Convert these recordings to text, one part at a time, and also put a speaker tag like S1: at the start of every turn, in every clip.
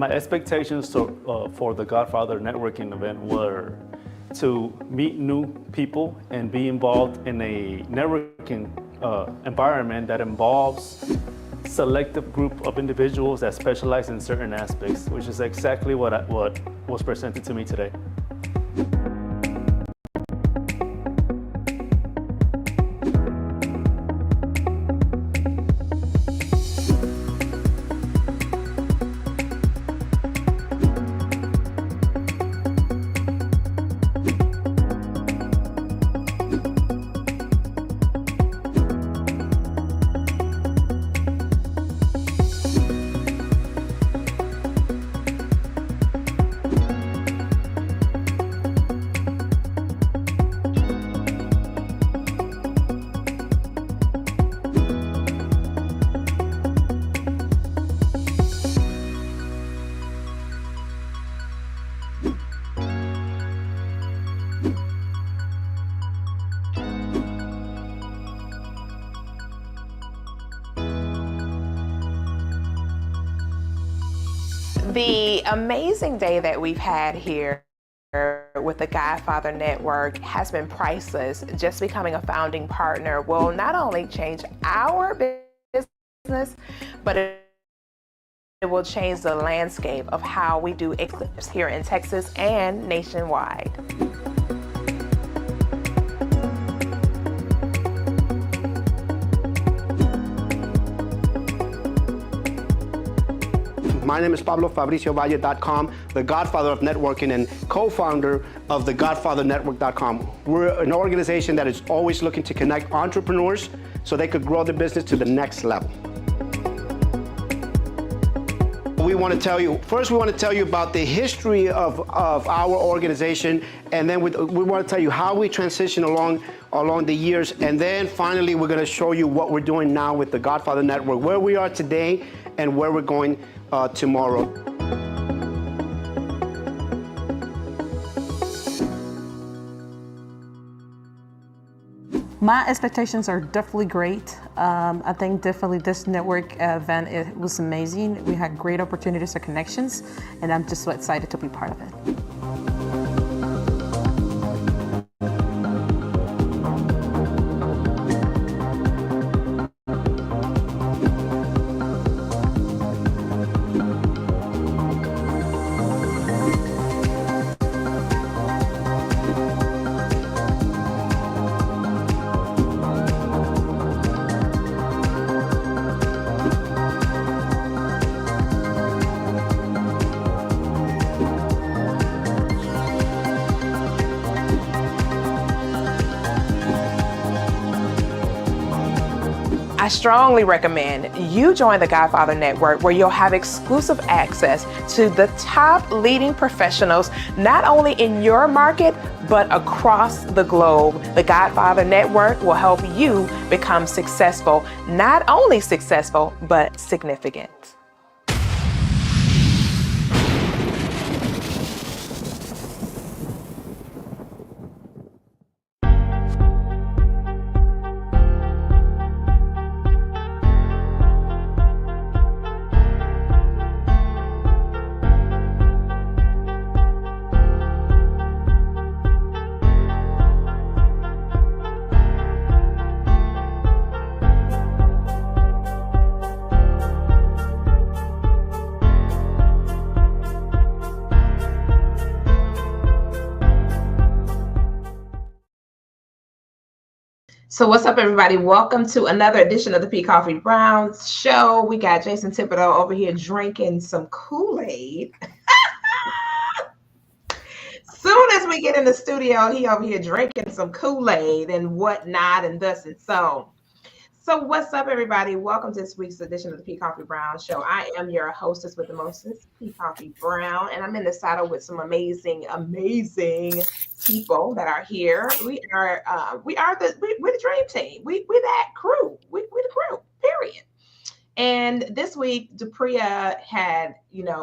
S1: My expectations for the Godfather networking event were to meet new people and be involved in a networking environment that involves selective group of individuals that specialize in certain aspects, which is exactly what was presented to me today.
S2: The amazing day that we've had here with the Godfather Network has been priceless. Just becoming a founding partner will not only change our business, but it will change the landscape of how we do eclipse here in Texas and nationwide.
S3: My name is Pablo FabricioValle.com, the godfather of networking and co-founder of the godfathernetwork.com. We're an organization that is always looking to connect entrepreneurs so they could grow their business to the next level. We want to tell you about the history of our organization, and then we want to tell you how we transition along the years, and then finally we're going to show you what we're doing now with the Godfather Network, where we are today and where we're going tomorrow.
S4: My expectations are definitely great. I think definitely this network event, it was amazing. We had great opportunities and connections, and I'm just so excited to be part of it.
S2: I strongly recommend you join the Godfather Network, where you'll have exclusive access to the top leading professionals, not only in your market, but across the globe. The Godfather Network will help you become successful, not only successful, but significant. So what's up, everybody? Welcome to another edition of the P. Coffee Brown Show. We got Jason Thibodeau over here drinking some Kool-Aid. Soon as we get in the studio, he over here drinking some Kool-Aid and whatnot and thus and so. So what's up, everybody? Welcome to this week's edition of the P. Coffee Brown Show. I am your hostess with the mostest, P. Coffee Brown, and I'm in the saddle with some amazing people that are here. We're the dream team. We're that crew. We're the crew. Period. And this week, Dupriya had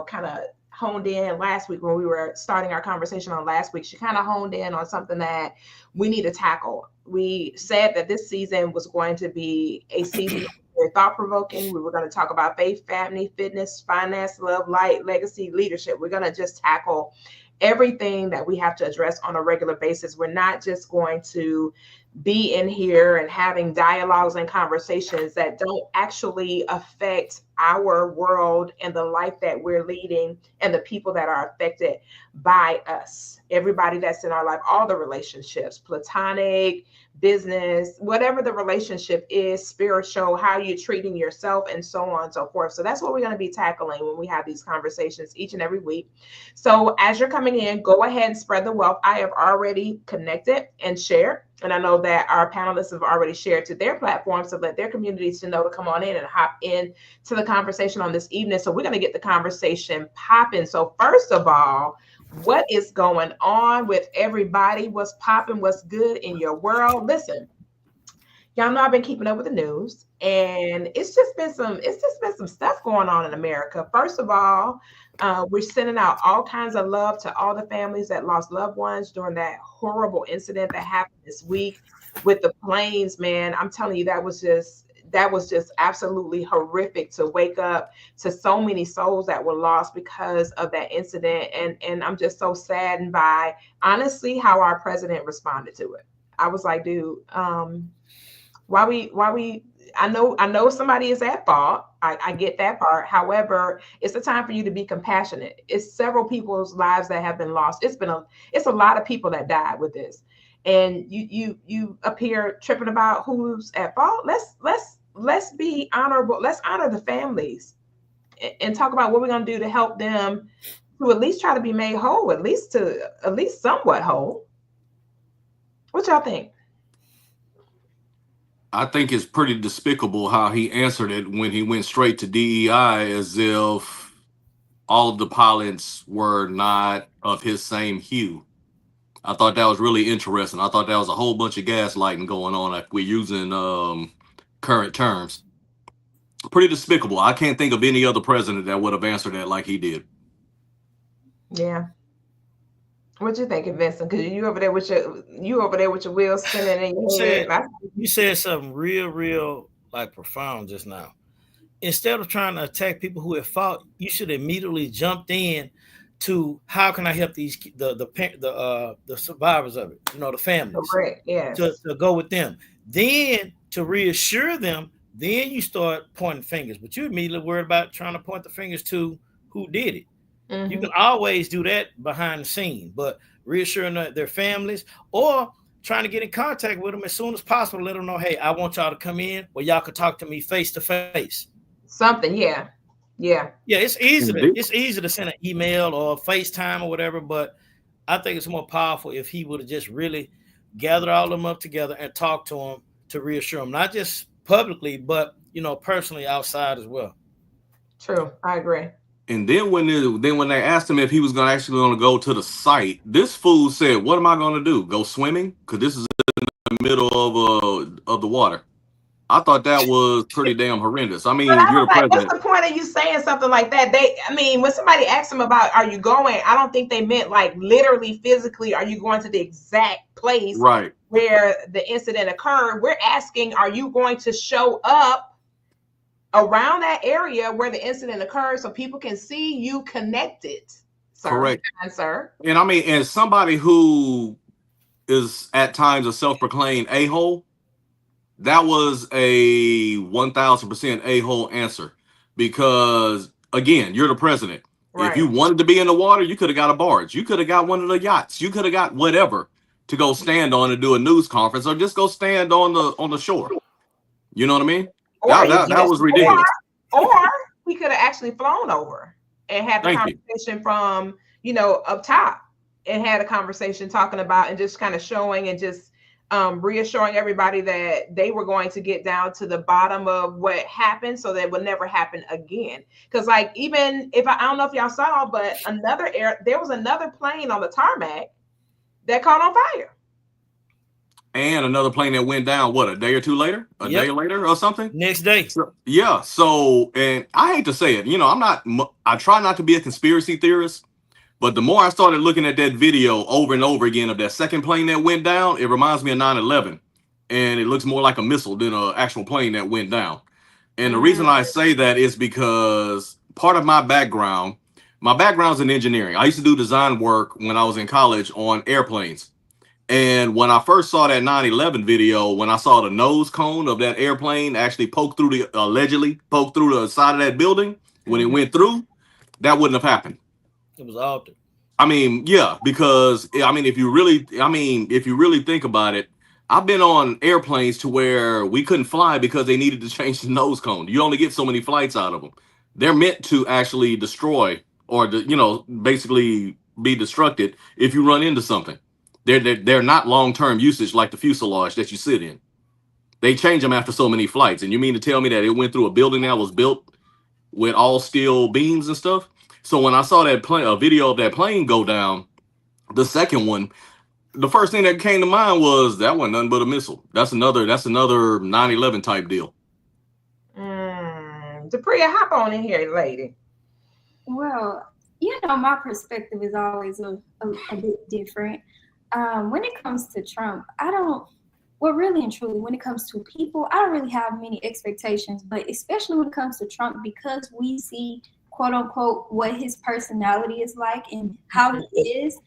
S2: kind of honed in last week when we were starting our conversation on last week. She kind of honed in on something that we need to tackle. We said that this season was going to be a season very thought-provoking. We were going to talk about faith, family, fitness, finance, love, light, legacy, leadership. We're going to just tackle everything that we have to address on a regular basis. We're not just going to be in here and having dialogues and conversations that don't actually affect our world and the life that we're leading and the people that are affected by us. Everybody that's in our life, all the relationships, platonic, business, whatever the relationship is, spiritual, how you're treating yourself, and so on and so forth. So that's what we're going to be tackling when we have these conversations each and every week. So as you're coming in, go ahead and spread the wealth. I have already connected and shared, and I know that our panelists have already shared to their platforms to let their communities to know to come on in and hop in to the conversation on this evening. So we're going to get the conversation popping. So first of all, what is going on with everybody? What's popping? What's good in your world? Listen, y'all know I've been keeping up with the news, and it's just been some stuff going on in America. First of all, we're sending out all kinds of love to all the families that lost loved ones during that horrible incident that happened this week with the planes. Man, I'm telling you, that was just absolutely horrific to wake up to so many souls that were lost because of that incident. And I'm just so saddened by, honestly, how our president responded to it. I was like, dude, why we, I know somebody is at fault. I get that part. However, it's a time for you to be compassionate. It's several people's lives that have been lost. It's a lot of people that died with this. And you up here tripping about who's at fault. Let's be honorable. Let's honor the families and talk about what we're going to do to help them to at least try to be made whole, at least somewhat whole. What y'all think?
S5: I think it's pretty despicable how he answered it when he went straight to DEI as if all of the pilots were not of his same hue. I thought that was really interesting. I thought that was a whole bunch of gaslighting going on if we're using current terms. Pretty despicable. I can't think of any other president that would have answered that like he did.
S2: Yeah. What you thinking, Vincent? Because you over there with your wheels spinning in your head.
S6: You said something real like profound just now. Instead of trying to attack people who have fought, you should immediately jumped in to how can I help the survivors of it, the families.
S2: Correct. Yes.
S6: To go with them. Then to reassure them, then you start pointing fingers. But you immediately worried about trying to point the fingers to who did it. Mm-hmm. You can always do that behind the scene, but reassuring their families or trying to get in contact with them as soon as possible. Let them know, hey, I want y'all to come in where y'all can talk to me face to face.
S2: Something, yeah.
S6: It's easy to send an email or FaceTime or whatever, but I think it's more powerful if he would have just really gathered all of them up together and talked to them to reassure them, not just publicly, but personally outside as well.
S2: True, I agree.
S5: And then when they asked him if he was going to go to the site, this fool said, "What am I going to do? Go swimming? Because this is in the middle of the water." I thought that was pretty damn horrendous. I mean, you're the president.
S2: What's the point of you saying something like that? When somebody asked him about, are you going? I don't think they meant like literally, physically, are you going to the exact place
S5: right
S2: where the incident occurred? We're asking, are you going to show up around that area where the incident occurred so people can see you connected? Sir.
S5: Correct.
S2: Sir.
S5: And I mean, as somebody who is at times a self-proclaimed a-hole, that was a 1000% a-hole answer because, again, you're the president. Right. If you wanted to be in the water, you could have got a barge. You could have got one of the yachts. You could have got whatever to go stand on and do a news conference or just go stand on the shore. You know what I mean? That was ridiculous.
S2: Or he could have actually flown over and had the conversation from, up top and had a conversation talking about and just kind of showing and just reassuring everybody that they were going to get down to the bottom of what happened so that it would never happen again. Because like, even if I don't know if y'all saw, but there was another plane on the tarmac that caught on fire.
S5: And another plane that went down, a day or two later? A day later or something?
S6: Next day.
S5: So, and I hate to say it, I try not to be a conspiracy theorist, but the more I started looking at that video over and over again of that second plane that went down, it reminds me of 9/11. And it looks more like a missile than an actual plane that went down. And the reason I say that is because part of my background's in engineering. I used to do design work when I was in college on airplanes. And when I first saw that 9/11 video, when I saw the nose cone of that airplane actually allegedly poke through the side of that building, when it went through, that wouldn't have happened.
S6: It was altered.
S5: I mean, yeah, because if you really think about it, I've been on airplanes to where we couldn't fly because they needed to change the nose cone. You only get so many flights out of them. They're meant to actually destroy or basically be destructed if you run into something. They're not long-term usage like the fuselage that you sit in. They change them after so many flights. And you mean to tell me that it went through a building that was built with all steel beams and stuff? So when I saw a video of that plane go down, the second one, the first thing that came to mind was that wasn't nothing but a missile. That's another 9/11 type deal.
S7: Dapria, hop on in here, lady.
S8: Well, my perspective is always a bit different. When it comes to Trump, really and truly, when it comes to people, I don't really have many expectations, but especially when it comes to Trump, because we see, quote unquote, what his personality is like and how he is,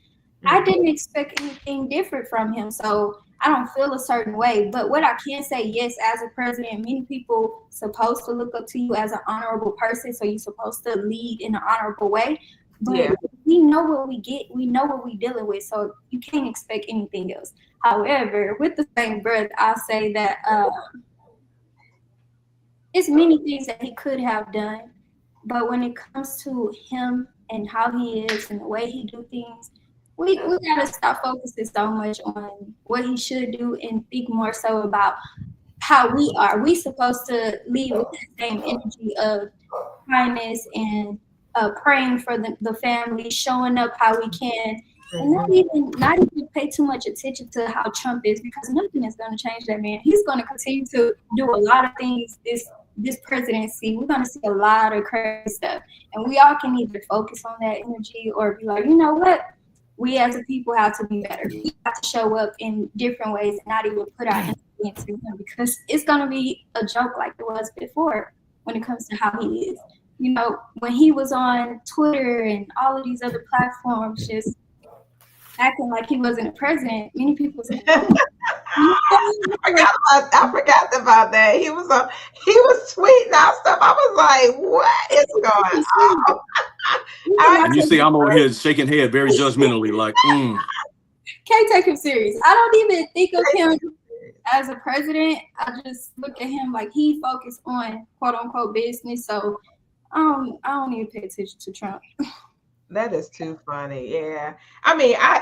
S8: I didn't expect anything different from him. So I don't feel a certain way. But what I can say, yes, as a president, many people supposed to look up to you as an honorable person. So you're supposed to lead in an honorable way. But we know what we get. We know what we're dealing with. So you can't expect anything else. However, with the same breath, I'll say that it's many things that he could have done. But when it comes to him and how he is and the way he do things, we gotta stop focusing so much on what he should do and think more so about how we are. We supposed to lead with that same energy of kindness and praying for the family, showing up how we can, and not even pay too much attention to how Trump is, because nothing is going to change that man. He's going to continue to do a lot of things this presidency. We're going to see a lot of crazy stuff, and we all can either focus on that energy or be like, you know what? We as a people have to be better. We have to show up in different ways and not even put our energy into him, because it's going to be a joke like it was before when it comes to how he is. When he was on Twitter and all of these other platforms just acting like he wasn't a president, many people said,
S7: I forgot about that. He was tweeting out stuff. I was like, what is going on?
S5: And you see, I'm over here shaking head very judgmentally, like,
S8: Can't take him serious. I don't even think of him as a president. I just look at him like he focused on quote unquote business. So I don't even pay attention to Trump.
S7: That is too funny. Yeah. I mean, I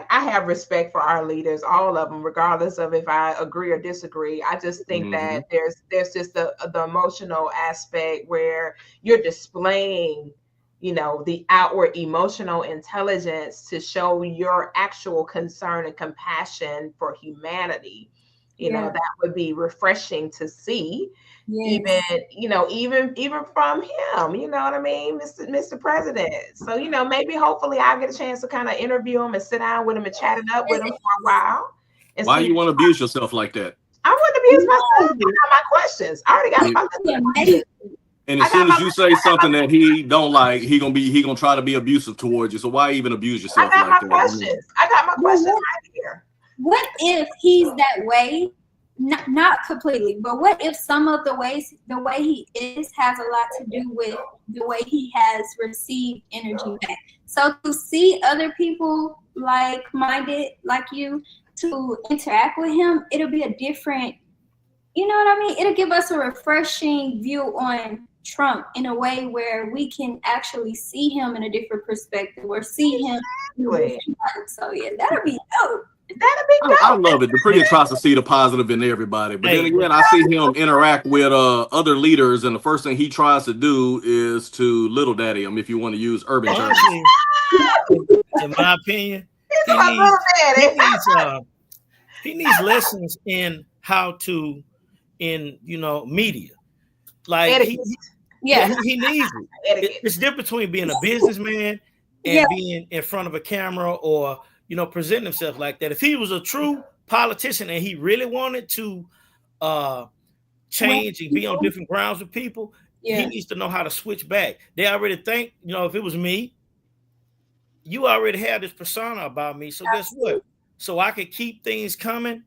S7: have respect for our leaders, all of them, regardless of if I agree or disagree. I just think that there's just the emotional aspect where you're displaying, the outward emotional intelligence to show your actual concern and compassion for humanity. That would be refreshing to see. Yes. Even from him, you know what I mean, Mr. President. So, maybe hopefully I'll get a chance to kind of interview him and sit down with him and chat it up with him for a while.
S5: Why you want to abuse yourself like that?
S7: I wouldn't abuse myself. I got my questions. I already got my questions.
S5: And as soon as you say something that he don't like, he gonna try to be abusive towards you. So why even abuse yourself
S7: I got
S5: like
S7: my
S5: that?
S7: questions. I got my questions right here.
S8: What if he's that way? Not completely, but what if some of the way he is has a lot to do with the way he has received energy back? So to see other people like-minded like you to interact with him, it'll be a different, you know what I mean? It'll give us a refreshing view on Trump in a way where we can actually see him in a different perspective or see him. So yeah, that'll be dope.
S5: I love it. The pretty tries to see the positive in everybody, but then again, I see him interact with other leaders, and the first thing he tries to do is to little daddy him, if you want to use urban terms.
S6: In my opinion, he needs lessons in how to, media. Like he needs it. It's different between being a businessman and being in front of a camera or present himself like that. If he was a true politician and he really wanted to change and be on different grounds with people,
S8: Yeah.
S6: he needs to know how to switch back. They already think, if it was me, you already have this persona about me. So guess what? So I could keep things coming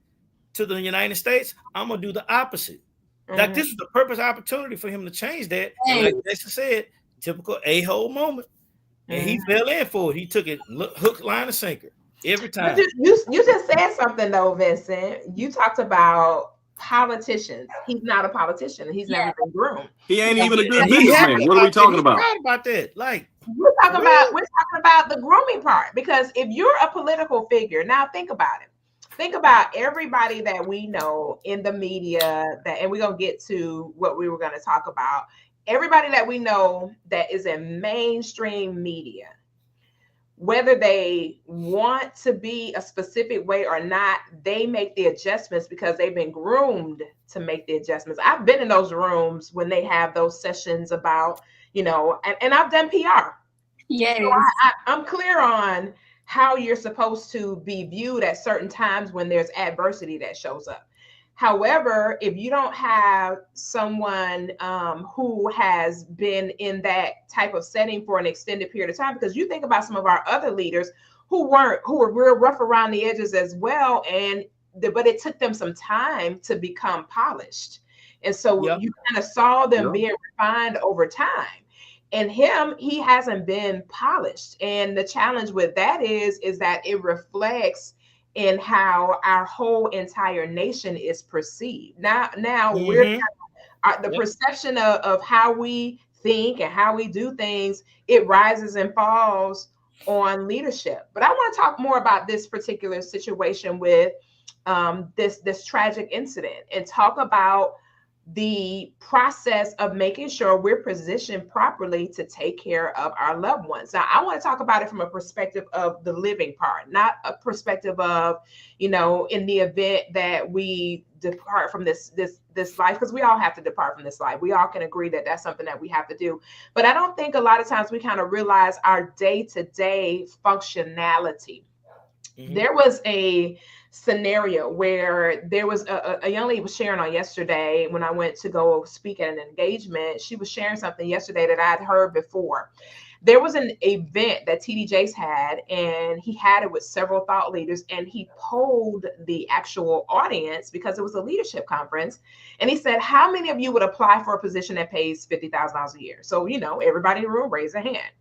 S6: to the United States, I'm gonna do the opposite. Like this is the purpose opportunity for him to change that. And like Jason said, typical a-hole moment. And he fell in for it. He took it hook, line, and sinker every time.
S7: But you just said something though, Vincent. You talked about politicians. He's not a politician. He's never been groomed.
S5: He ain't even a good businessman. What are we talking about?
S6: About that? Like
S7: we're talking about the grooming part, because if you're a political figure, now think about it. Think about everybody that we know in the media and we're gonna get to what we were gonna talk about. Everybody that we know that is in mainstream media, whether they want to be a specific way or not, they make the adjustments because they've been groomed to make the adjustments. I've been in those rooms when they have those sessions about, and I've done PR.
S8: Yes.
S7: So I'm clear on how you're supposed to be viewed at certain times when there's adversity that shows up. However, if you don't have someone who has been in that type of setting for an extended period of time, because you think about some of our other leaders who were real rough around the edges as well, but it took them some time to become polished. And so you kind of saw them being refined over time. And he hasn't been polished. And the challenge with that is that it reflects in how our whole entire nation is perceived. Now we're the perception of how we think and how we do things, it rises and falls on leadership. But I want to talk more about this particular situation with this tragic incident and talk about the process of making sure we're positioned properly to take care of our loved ones. Now, I want to talk about it from a perspective of the living part, not a perspective of, in the event that we depart from this life, because we all have to depart from this life. We all can agree that that's something that we have to do. But I don't think a lot of times we kind of realize our day-to-day functionality. There was a scenario where there was a young lady was sharing on yesterday when I went to go speak at an engagement. She was sharing something yesterday that I'd heard before. There was an event that TD Jakes had, and he had it with several thought leaders, and he polled the actual audience because it was a leadership conference. And he said, how many of you would apply for a position that pays $50,000 a year? So, everybody in the room raised their hand.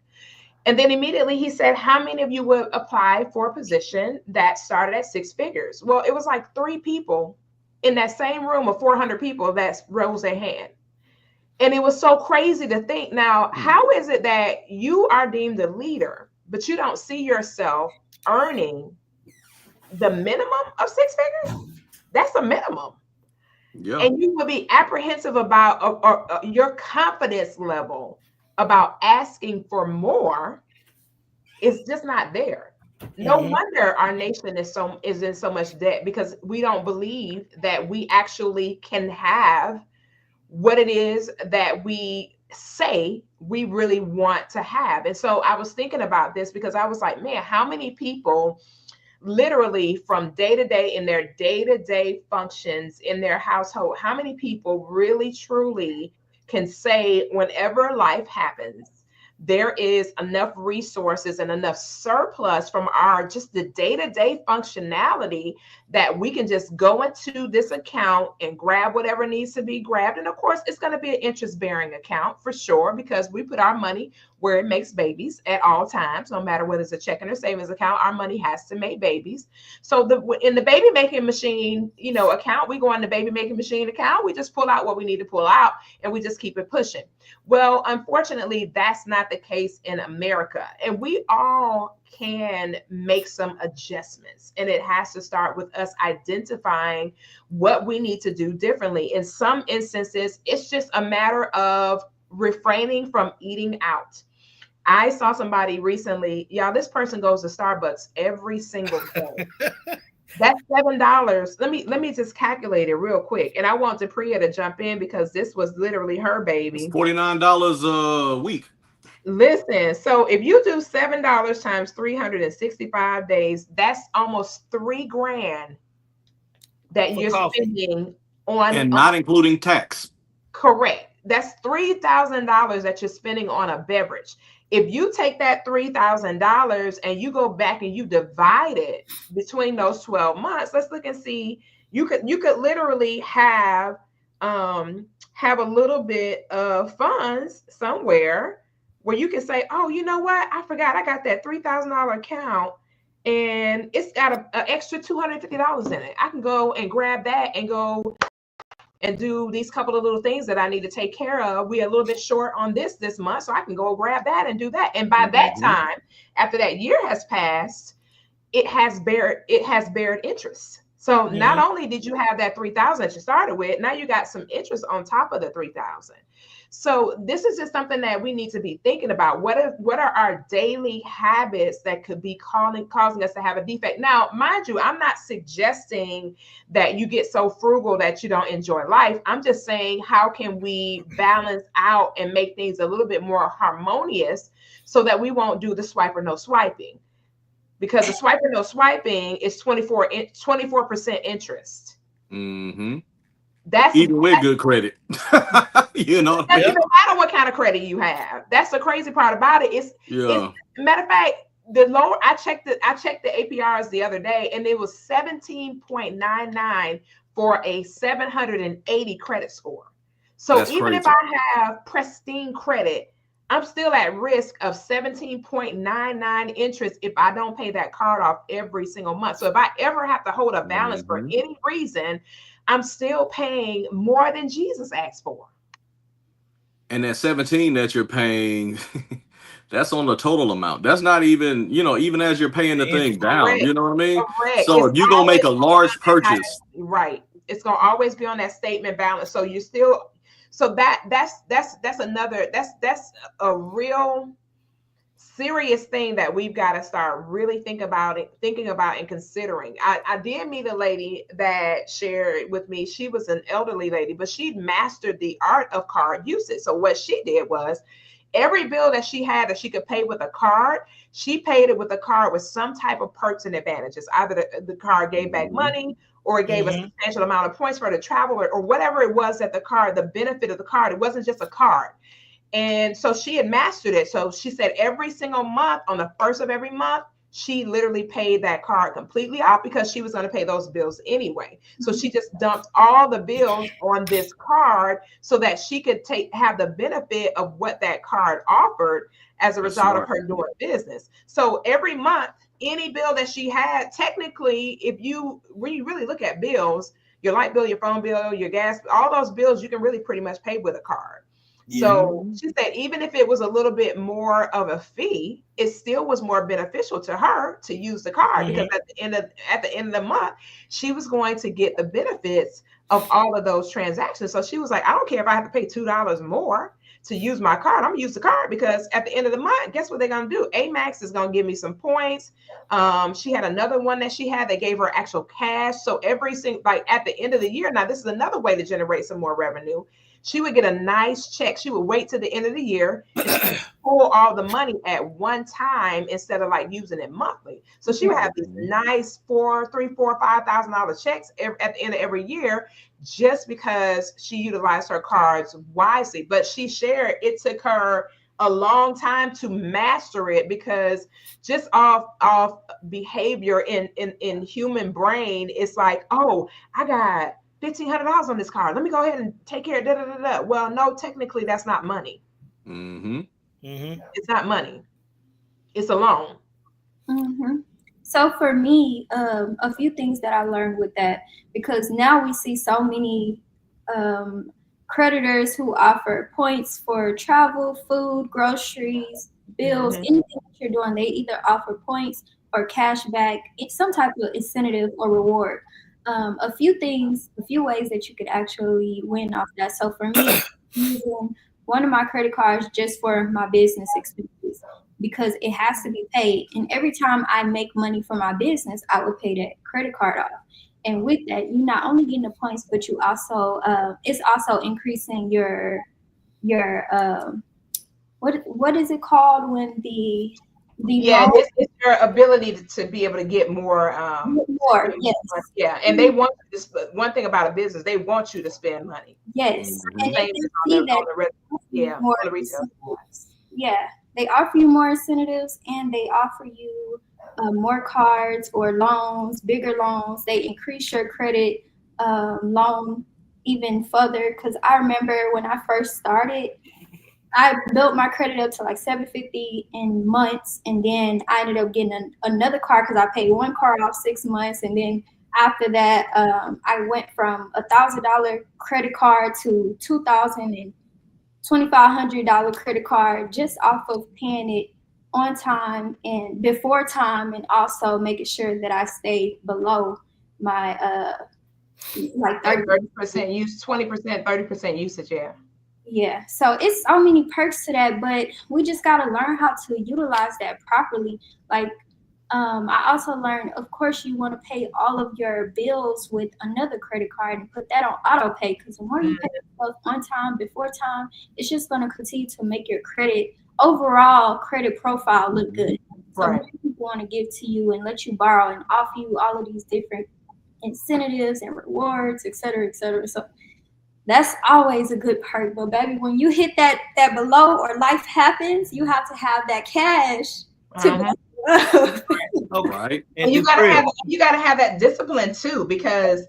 S7: And then immediately he said, how many of you would apply for a position that started at 6 figures? Well, it was like 3 people in that same room of 400 people that rose their hand. And it was so crazy to think, now, how is it that you are deemed a leader, but you don't see yourself earning the minimum of 6 figures? That's a minimum. Yeah. And you would be apprehensive about your confidence level about asking for more is just not there. No wonder our nation is in so much debt, because we don't believe that we actually can have what it is that we say we really want to have. And so I was thinking about this because I was like, man, how many people literally from day to day in their day-to-day functions in their household, how many people really truly can say whenever life happens, there is enough resources and enough surplus from just the day-to-day functionality that we can just go into this account and grab whatever needs to be grabbed. And of course, it's going to be an interest-bearing account for sure, because we put our money where it makes babies at all times. No matter whether it's a checking or savings account, our money has to make babies. So in the baby making machine, account, we go on the baby making machine account, we just pull out what we need to pull out and we just keep it pushing. Well, unfortunately, that's not the case in America. And we all can make some adjustments. And it has to start with us identifying what we need to do differently. In some instances, it's just a matter of refraining from eating out. I saw somebody recently, y'all, this person goes to Starbucks every single day. That's $7. Let me just calculate it real quick. And I want Priya to jump in because this was literally her baby.
S5: It's $49 a week.
S7: Listen, so if you do $7 times 365 days, that's almost $3,000 that you're spending
S5: And not including tax.
S7: Correct. That's $3,000 that you're spending on a beverage. If you take that $3,000 and you go back and you divide it between those 12 months, let's look and see. You could literally have a little bit of funds somewhere where you can say, oh, you know what? I forgot I got that $3,000 account and it's got an extra $250 in it. I can go and grab that and go and do these couple of little things that I need to take care of. We're a little bit short on this month, so I can go grab that and do that. And by that time, after that year has passed, it has bared interest. So not only did you have that 3,000 that you started with, now you got some interest on top of the 3,000. So this is just something that we need to be thinking about. What are our daily habits that could be causing us to have a defect? Now, mind you, I'm not suggesting that you get so frugal that you don't enjoy life. I'm just saying, how can we balance out and make things a little bit more harmonious so that we won't do the swipe or no swiping? Because the swipe or no swiping is 24% interest.
S5: Mm-hmm.
S7: That's
S5: even with good credit. You know,
S7: it doesn't matter what kind of credit you have. That's the crazy part about it. It's matter of fact, the lower I checked the APRs the other day, and it was 17.99 for a 780 credit score. So that's even crazy. If I have pristine credit, I'm still at risk of 17.99 interest if I don't pay that card off every single month. So if I ever have to hold a balance for any reason, I'm still paying more than Jesus asked for.
S5: And that 17 that you're paying, that's on the total amount. That's not even, you know, even as you're paying the thing down, you know what I mean?
S7: Correct.
S5: So if you're going to make a large purchase.
S7: Right. It's going to always be on that statement balance. So you still, so that's a real serious thing that we've got to start really thinking about and considering. I did meet a lady that shared with me. She was an elderly lady, but she'd mastered the art of card usage. So what she did was every bill that she had that she could pay with a card, she paid it with a card with some type of perks and advantages. Either the card gave back money, or it gave a substantial amount of points for her to travel, or whatever it was that the benefit of the card, it wasn't just a card. And so she had mastered it. So she said every single month, on the first of every month, she literally paid that card completely off because she was going to pay those bills anyway. So she just dumped all the bills on this card so that she could have the benefit of what that card offered as a result of her doing business. So every month, any bill that she had, technically, when you really look at bills, your light bill, your phone bill, your gas, all those bills, you can really pretty much pay with a card. So she said, even if it was a little bit more of a fee, it still was more beneficial to her to use the card because at the end of the month, she was going to get the benefits of all of those transactions. So she was like, I don't care if I have to pay $2 more to use my card. I'm gonna use the card because at the end of the month, guess what they're gonna do? Amex is gonna give me some points. She had another one that she had that gave her actual cash. So every single, like at the end of the year, now this is another way to generate some more revenue. She would get a nice check. She would wait till the end of the year and she would pull all the money at one time instead of like using it monthly. So she would have these nice $5,000 checks at the end of every year just because she utilized her cards wisely. But she shared it took her a long time to master it because just off behavior in human brain, it's like, oh, I got $1,500 on this card. Let me go ahead and take care of . Well, no, technically that's not money. It's not money. It's a loan.
S8: So for me, a few things that I learned with that, because now we see so many creditors who offer points for travel, food, groceries, bills, anything that you're doing, they either offer points or cash back, some type of incentive or reward. A few ways that you could actually win off that. So for me, using one of my credit cards just for my business expenses because it has to be paid. And every time I make money for my business, I would pay that credit card off. And with that, you're not only getting the points, but you also it's also increasing your what is it called when
S7: Yeah, it's your ability to be able to get more.
S8: More, yes.
S7: Yeah, and they want you to. One thing about a business, they want you to spend money.
S8: Yes, and
S7: Same
S8: they
S7: as
S8: can see
S7: on
S8: that
S7: on
S8: more
S7: the retail.
S8: incentives. Yeah, they offer you more incentives, and they offer you more cards or loans, bigger loans. They increase your credit loan even further. Because I remember when I first started, I built my credit up to like 750 in months, and then I ended up getting another car because I paid one car off 6 months, and then after that, I went from $1,000 credit card to $2,000 and $2,500 credit card just off of paying it on time and before time, and also making sure that I stayed below my like
S7: 30% use, 20%, 30% usage. Yeah.
S8: Yeah, so it's so many perks to that, but we just gotta learn how to utilize that properly. Like, I also learned, of course, you want to pay all of your bills with another credit card and put that on auto pay, because the more you pay yourself on time, before time, it's just gonna continue to make your overall credit profile look good. So
S7: Right.
S8: more people want to give to you and let you borrow and offer you all of these different incentives and rewards, et cetera, et cetera. So that's always a good perk. But baby, when you hit that below or life happens, you have to have that cash to
S6: Okay.
S7: And you gotta have that discipline too, because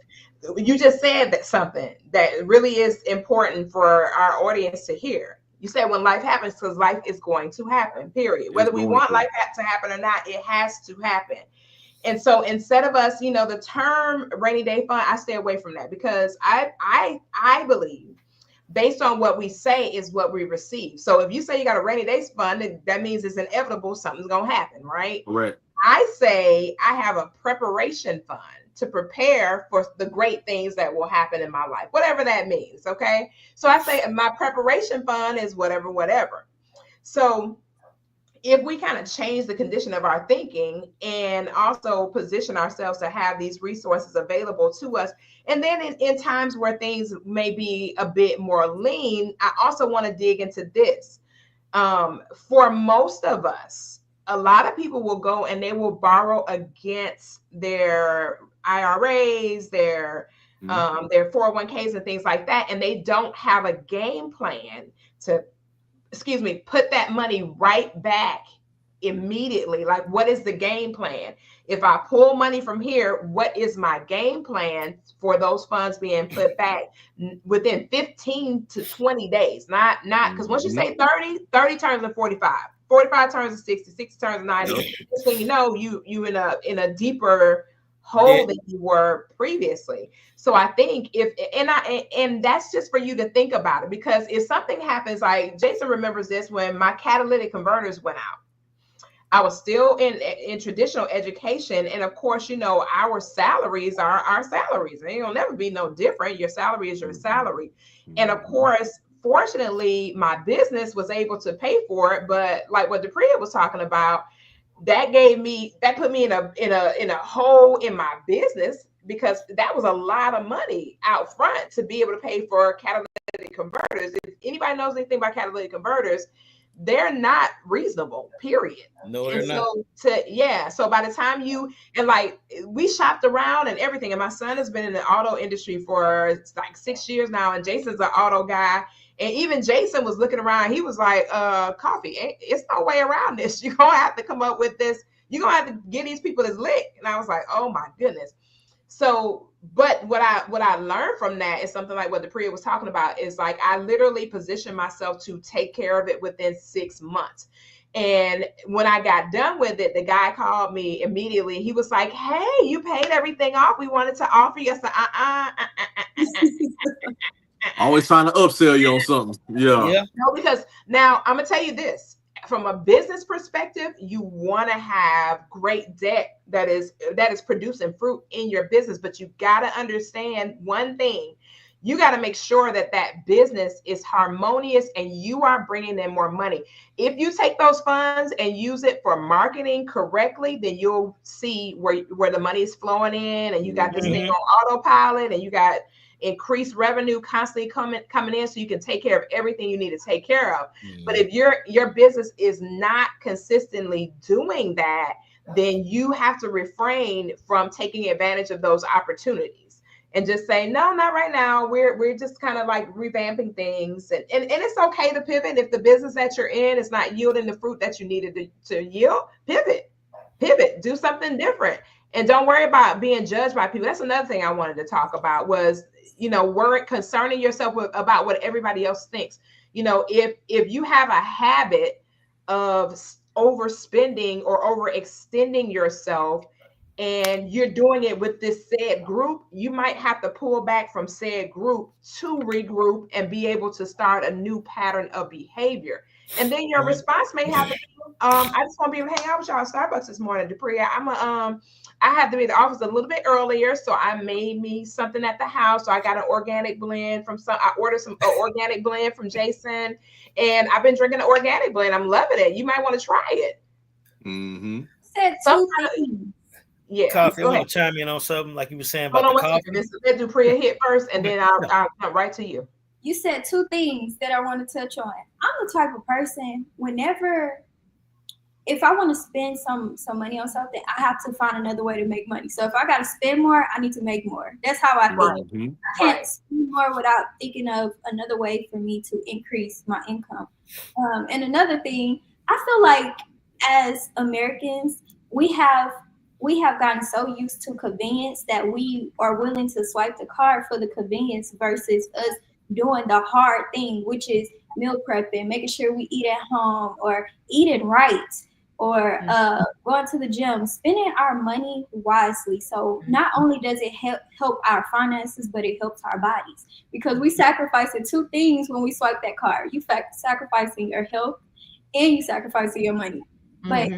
S7: you just said that something that really is important for our audience to hear. You said when life happens, because life is going to happen, period. Whether we want life to happen or not, it has to happen. And so instead of us, the term rainy day fund, I stay away from that, because I believe based on what we say is what we receive. So if you say you got a rainy day fund, that means it's inevitable something's gonna happen, right?
S5: Correct.
S7: I say I have a preparation fund to prepare for the great things that will happen in my life, whatever that means. Okay. So I say my preparation fund is whatever. So if we kind of change the condition of our thinking and also position ourselves to have these resources available to us, and then in times where things may be a bit more lean, I also want to dig into this. For most of us, a lot of people will go and they will borrow against their IRAs, their 401ks and things like that, and they don't have a game plan to put that money right back immediately. Like, what is the game plan? If I pull money from here, what is my game plan for those funds being put back within 15 to 20 days? Not because once you say 30 turns to 45 turns to 60 turns to 90. So you in a deeper hole than you were previously. So I think and that's just for you to think about it, because if something happens, like Jason remembers this, when my catalytic converters went out, I was still in traditional education, and of course, our salaries are our salaries, and it'll never be no different. Your salary is your salary, and of course, fortunately, my business was able to pay for it. But like what DePria was talking about, that put me in a hole in my business, because that was a lot of money out front to be able to pay for catalytic converters. If anybody knows anything about catalytic converters, they're not reasonable, period.
S6: No, they're not.
S7: So by the time we shopped around and everything, and my son has been in the auto industry for like 6 years now, and Jason's an auto guy. And even Jason was looking around. He was like, Koffe, it's no way around this. You're going to have to come up with this. You're going to have to get these people this lick. And I was like, oh my goodness. So, but what I learned from that is something like what DePria was talking about, is like, I literally positioned myself to take care of it within 6 months. And when I got done with it, the guy called me immediately. He was like, hey, you paid everything off. We wanted to offer you.
S5: Always trying to upsell you on something. Yeah.
S7: No, because now I'm gonna tell you this. From a business perspective, you want to have great debt that is producing fruit in your business, but you got to understand one thing. You got to make sure that business is harmonious and you are bringing in more money. If you take those funds and use it for marketing correctly, then you'll see where the money is flowing in, and you got this thing on autopilot, and you got increase revenue constantly coming in so you can take care of everything you need to take care of. But if your business is not consistently doing that, then you have to refrain from taking advantage of those opportunities and just say, no, not right now. We're just kind of like revamping things. And it's okay to pivot. If the business that you're in is not yielding the fruit that you needed to yield, pivot, do something different. And don't worry about being judged by people. That's another thing I wanted to talk about was, concerning yourself about what everybody else thinks. If you have a habit of overspending or overextending yourself and you're doing it with this said group, you might have to pull back from said group to regroup and be able to start a new pattern of behavior. And then your response may have to be, I just want to be able to hang out with y'all at Starbucks this morning, Dupree. I have to be at the office a little bit earlier, so I made me something at the house. So I got an organic blend I ordered some organic blend from Jason, and I've been drinking the organic blend. I'm loving it. You might want to try it.
S8: Said two things.
S7: Yeah.
S6: Koffe, I want to chime in on something like you were saying about
S7: Hold
S6: the
S7: on
S6: coffee.
S7: Let Dupree hit first, and then I'll come right to you.
S8: You said two things that I want to touch on. I'm the type of person, if I want to spend some money on something, I have to find another way to make money. So if I got to spend more, I need to make more. That's how I think. I can't spend more without thinking of another way for me to increase my income. And another thing, I feel like as Americans, we have gotten so used to convenience that we are willing to swipe the card for the convenience versus us doing the hard thing, which is meal prepping, making sure we eat at home or eating right, or going to the gym, spending our money wisely. So not only does it help our finances, but it helps our bodies, because we sacrificing two things when we swipe that card. You sacrificing your health and you sacrificing your money. But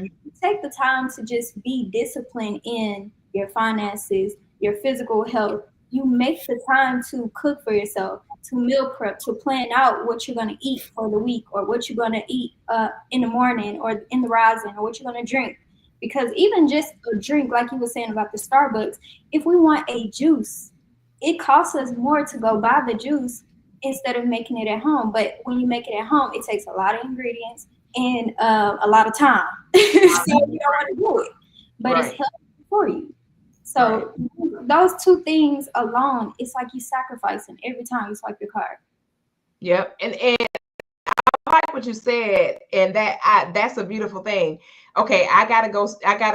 S8: take the time to just be disciplined in your finances, your physical health. You make the time to cook for yourself, to meal prep, to plan out what you're going to eat for the week, or what you're going to eat in the morning or in the rising, or what you're going to drink. Because even just a drink, like you were saying about the Starbucks, if we want a juice, it costs us more to go buy the juice instead of making it at home. But when you make it at home, it takes a lot of ingredients and a lot of time. So you don't want to do it. But it's healthy for you. So those two things alone, it's like you sacrificing every time you swipe your card.
S7: Yep. And I like what you said, and that's a beautiful thing. Okay, I gotta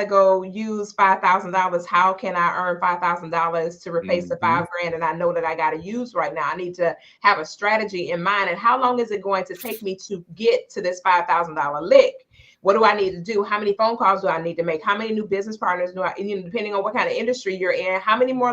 S7: go use $5,000. How can I earn $5,000 to replace the $5,000 and I know that I gotta use right now? I need to have a strategy in mind. And how long is it going to take me to get to this $5,000 lick? What do I need to do? How many phone calls do I need to make? How many new business partners do I, depending on what kind of industry you're in, how many more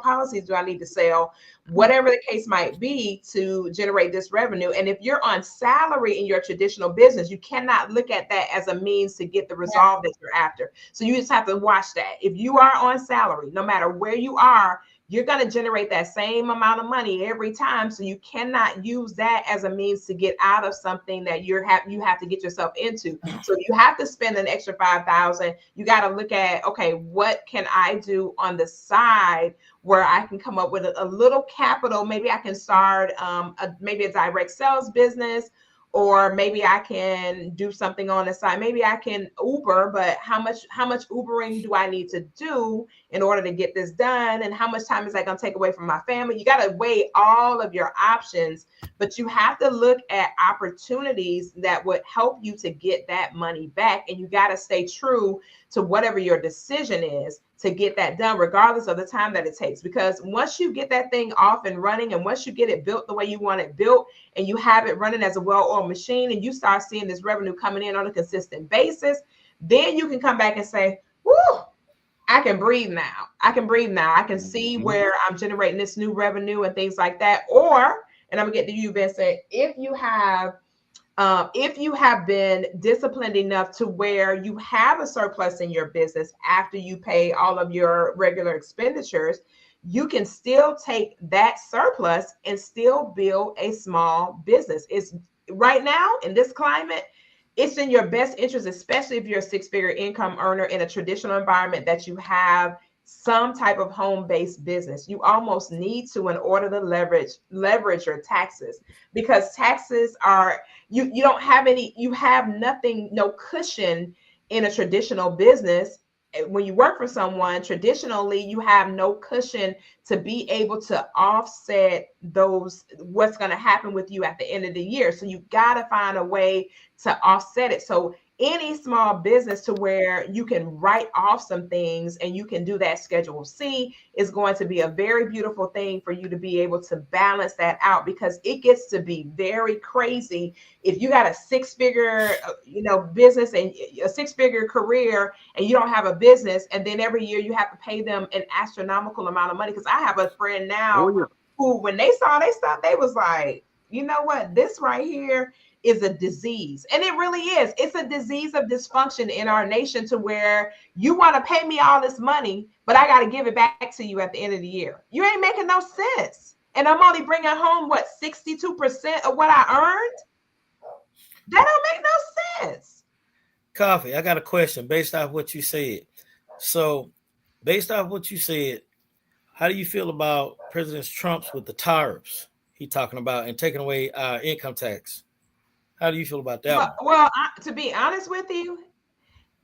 S7: policies do I need to sell? Whatever the case might be to generate this revenue. And if you're on salary in your traditional business, you cannot look at that as a means to get the result that you're after. So you just have to watch that. If you are on salary, no matter where you are, you're going to generate that same amount of money every time. So you cannot use that as a means to get out of something that you have to get yourself into. So you have to spend an extra $5,000. You got to look at, okay, what can I do on the side where I can come up with a little capital? Maybe I can start maybe a direct sales business, or maybe I can do something on the side. Maybe I can Uber, but how much Ubering do I need to do in order to get this done? And how much time is that going to take away from my family? You got to weigh all of your options, but you have to look at opportunities that would help you to get that money back. And you got to stay true to whatever your decision is to get that done, regardless of the time that it takes. Because once you get that thing off and running, and once you get it built the way you want it built, and you have it running as a well-oiled machine, and you start seeing this revenue coming in on a consistent basis, then you can come back and say, whoo, I can breathe now. I can see where I'm generating this new revenue and things like that. Or, and I'm gonna get to you, Vincent, if you have been disciplined enough to where you have a surplus in your business after you pay all of your regular expenditures, you can still take that surplus and still build a small business. It's right now in this climate, it's in your best interest, especially if you're a six-figure income earner in a traditional environment, that you have some type of home-based business. You almost need to in order to leverage your taxes, because taxes are you don't have any, you have nothing, no cushion in a traditional business. When you work for someone, traditionally you have no cushion to be able to offset those, what's going to happen with you at the end of the year. So you've got to find a way to offset it. So any small business to where you can write off some things and you can do that Schedule C is going to be a very beautiful thing for you to be able to balance that out, because it gets to be very crazy if you got a six-figure business and a six-figure career and you don't have a business, and then every year you have to pay them an astronomical amount of money. Because I have a friend now who, when they saw their stuff, they was like, you know what, this right here is a disease. And it really is. It's a disease of dysfunction in our nation, to where you want to pay me all this money, but I got to give it back to you at the end of the year. You ain't making no sense. And I'm only bringing home, what, 62% of what I earned? That don't make no sense.
S6: Koffe, I got a question based off what you said. So, based off what you said, how do you feel about President Trump's with the tariffs he talking about and taking away our income tax? How do you feel about that?
S7: Well, to be honest with you,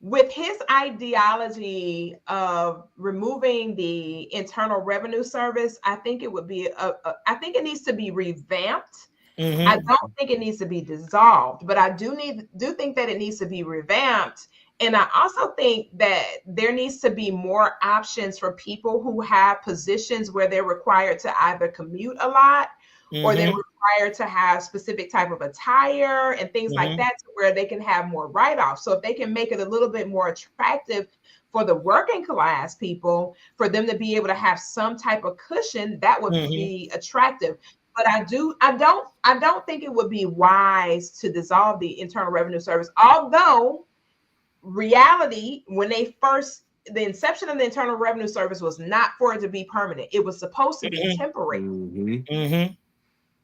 S7: with his ideology of removing the Internal Revenue Service, I think it would be I think it needs to be revamped.
S6: Mm-hmm.
S7: I don't think it needs to be dissolved, but I do think that it needs to be revamped. And I also think that there needs to be more options for people who have positions where they're required to either commute a lot, or they're required to have specific type of attire and things like that, to where they can have more write-offs. So if they can make it a little bit more attractive for the working class people, for them to be able to have some type of cushion, that would be attractive. But I don't think it would be wise to dissolve the Internal Revenue Service. Although reality, when the inception of the Internal Revenue Service was not for it to be permanent. It was supposed to be temporary.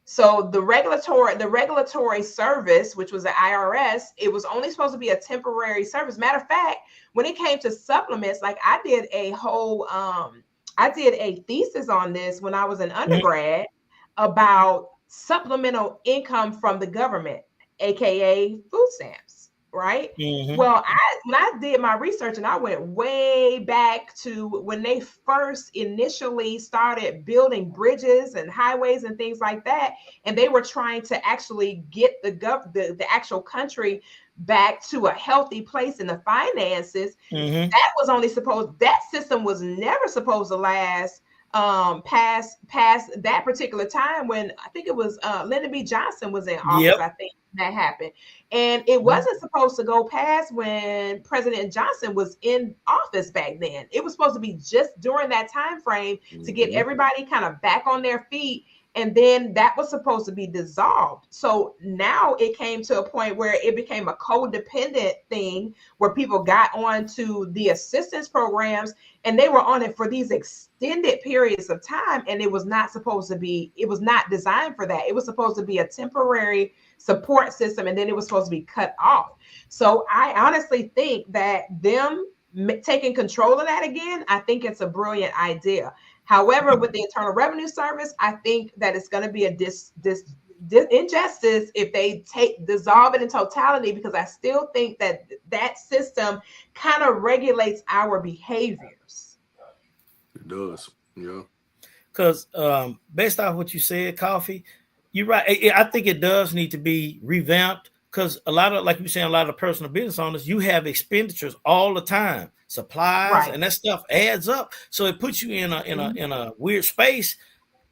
S7: So the regulatory service, which was the IRS, it was only supposed to be a temporary service. Matter of fact, when it came to supplements, like I did a thesis on this when I was an undergrad about supplemental income from the government, aka food stamps, right? Well, when I did my research, and I went way back to when they first initially started building bridges and highways and things like that, and they were trying to actually get the actual country back to a healthy place in the finances. That system was never supposed to last past that particular time, when I think it was Lyndon B. Johnson was in office. I think that happened, and it wasn't supposed to go past when President Johnson was in office back then. It was supposed to be just during that time frame to get everybody kind of back on their feet, and then that was supposed to be dissolved. So now it came to a point where it became a codependent thing, where people got onto the assistance programs, and they were on it for these extended periods of time, and it was not designed for that. It was supposed to be a temporary support system, and then it was supposed to be cut off. So I honestly think that them taking control of that again, I think it's a brilliant idea. However, with the Internal Revenue Service, I think that it's going to be a injustice if they dissolve it in totality, because I still think that system kind of regulates our behaviors.
S5: It does, yeah.
S6: Because based off what you said, Koffe, you're right. I think it does need to be revamped, because a lot of, like you saying, a lot of personal business owners, you have expenditures all the time, supplies, and that stuff adds up. So it puts you in a weird space.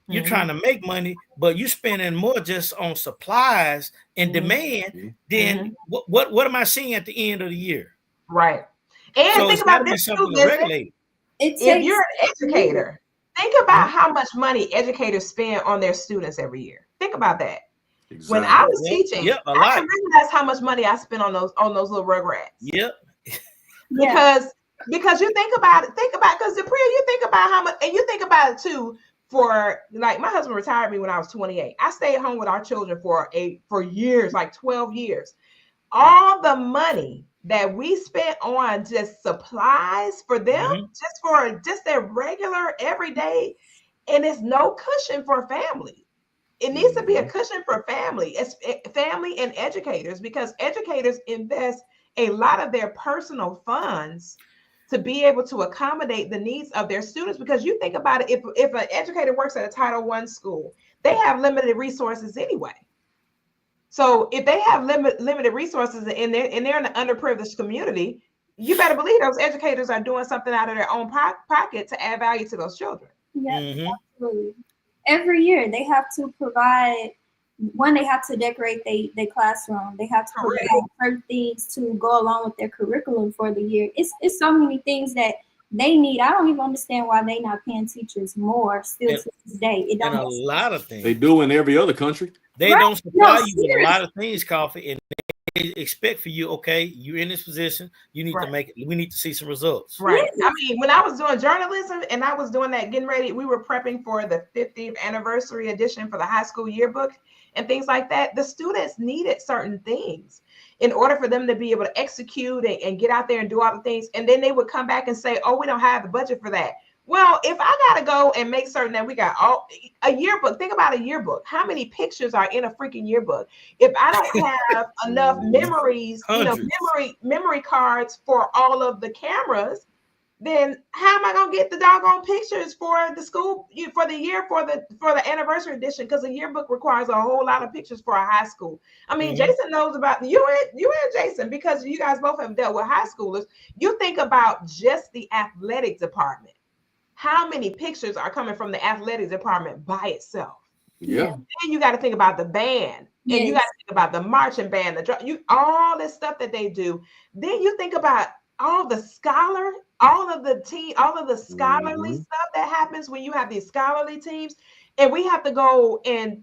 S6: You're trying to make money, but you're spending more just on supplies and demand than what am I seeing at the end of the year?
S7: Right. And so think about this too, if you're an educator, think about how much money educators spend on their students every year. Think about that. Exactly. When I was teaching, I can realize how much money I spent on those little rugrats. Because you think about it, because Dapria, you think about how much, and you think about it too. For like, my husband retired me when I was 28. I stayed home with our children for years, like 12 years. All the money that we spent on just supplies for them, just their regular everyday, and it's no cushion for family. It needs to be a cushion for family. It's family and educators, because educators invest a lot of their personal funds to be able to accommodate the needs of their students. Because you think about it, if an educator works at a Title I school, they have limited resources anyway. So if they have limited resources and they're in an underprivileged community, you better believe those educators are doing something out of their own pocket to add value to those children.
S8: Yeah, absolutely. Every year they have to provide. One, they have to decorate their classroom. They have to provide certain things to go along with their curriculum for the year. It's so many things that they need. I don't even understand why they not paying teachers more still to this day. It don't
S6: and a lot of things
S5: they do in every other country.
S6: They don't supply you with a lot of things, Koffe, and they expect for you, okay, you're in this position, you need to make it. We need to see some results.
S7: Right. I mean, when I was doing journalism and I was doing that, getting ready, we were prepping for the 50th anniversary edition for the high school yearbook and things like that. The students needed certain things in order for them to be able to execute and get out there and do all the things. And then they would come back and say, oh, we don't have the budget for that. Well, if I got to go and make certain that we got a yearbook, think about a yearbook. How many pictures are in a freaking yearbook? If I don't have enough memories, memory cards for all of the cameras, then how am I going to get the doggone pictures for the school, for the year, for the anniversary edition? Because a yearbook requires a whole lot of pictures for a high school. I mean, Jason knows about you and Jason, because you guys both have dealt with high schoolers. You think about just the athletic department. How many pictures are coming from the athletics department by itself?
S5: Yeah.
S7: Then you got to think about the band, and you got to think about the marching band, all this stuff that they do. Then you think about all the all of the scholarly stuff that happens when you have these scholarly teams, and we have to go and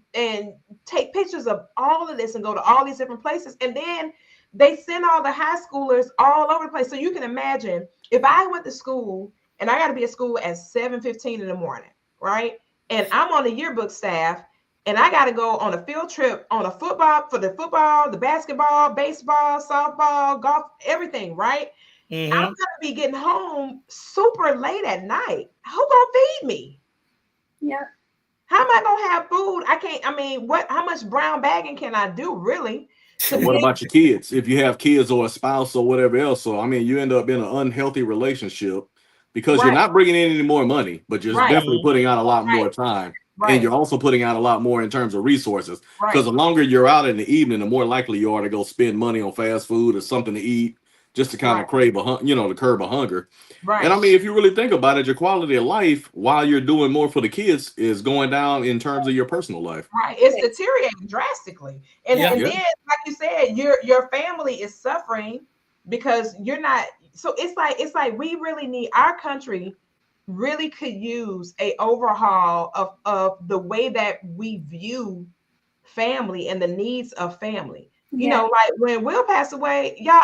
S7: take pictures of all of this and go to all these different places, and then they send all the high schoolers all over the place. So you can imagine if I went to school. And I got to be at school at 7:15 in the morning, right? And I'm on the yearbook staff, and I got to go on a field trip on for the football, the basketball, baseball, softball, golf, everything, right? I'm going to be getting home super late at night. Who going to feed me?
S8: Yeah.
S7: How am I going to have food? How much brown bagging can I do, really?
S5: So what about your kids? If you have kids or a spouse or whatever else. So, I mean, you end up in an unhealthy relationship, because you're not bringing in any more money, but you're definitely putting out a lot more time. And you're also putting out a lot more in terms of resources. Because the longer you're out in the evening, the more likely you are to go spend money on fast food or something to eat, just to kind of crave to curb a hunger. And I mean, if you really think about it, your quality of life while you're doing more for the kids is going down in terms of your personal life.
S7: Right. It's deteriorating drastically. And then, like you said, your family is suffering because you're not. So it's like we really need, our country really could use a overhaul of the way that we view family and the needs of family. You know, like when Will passed away, y'all,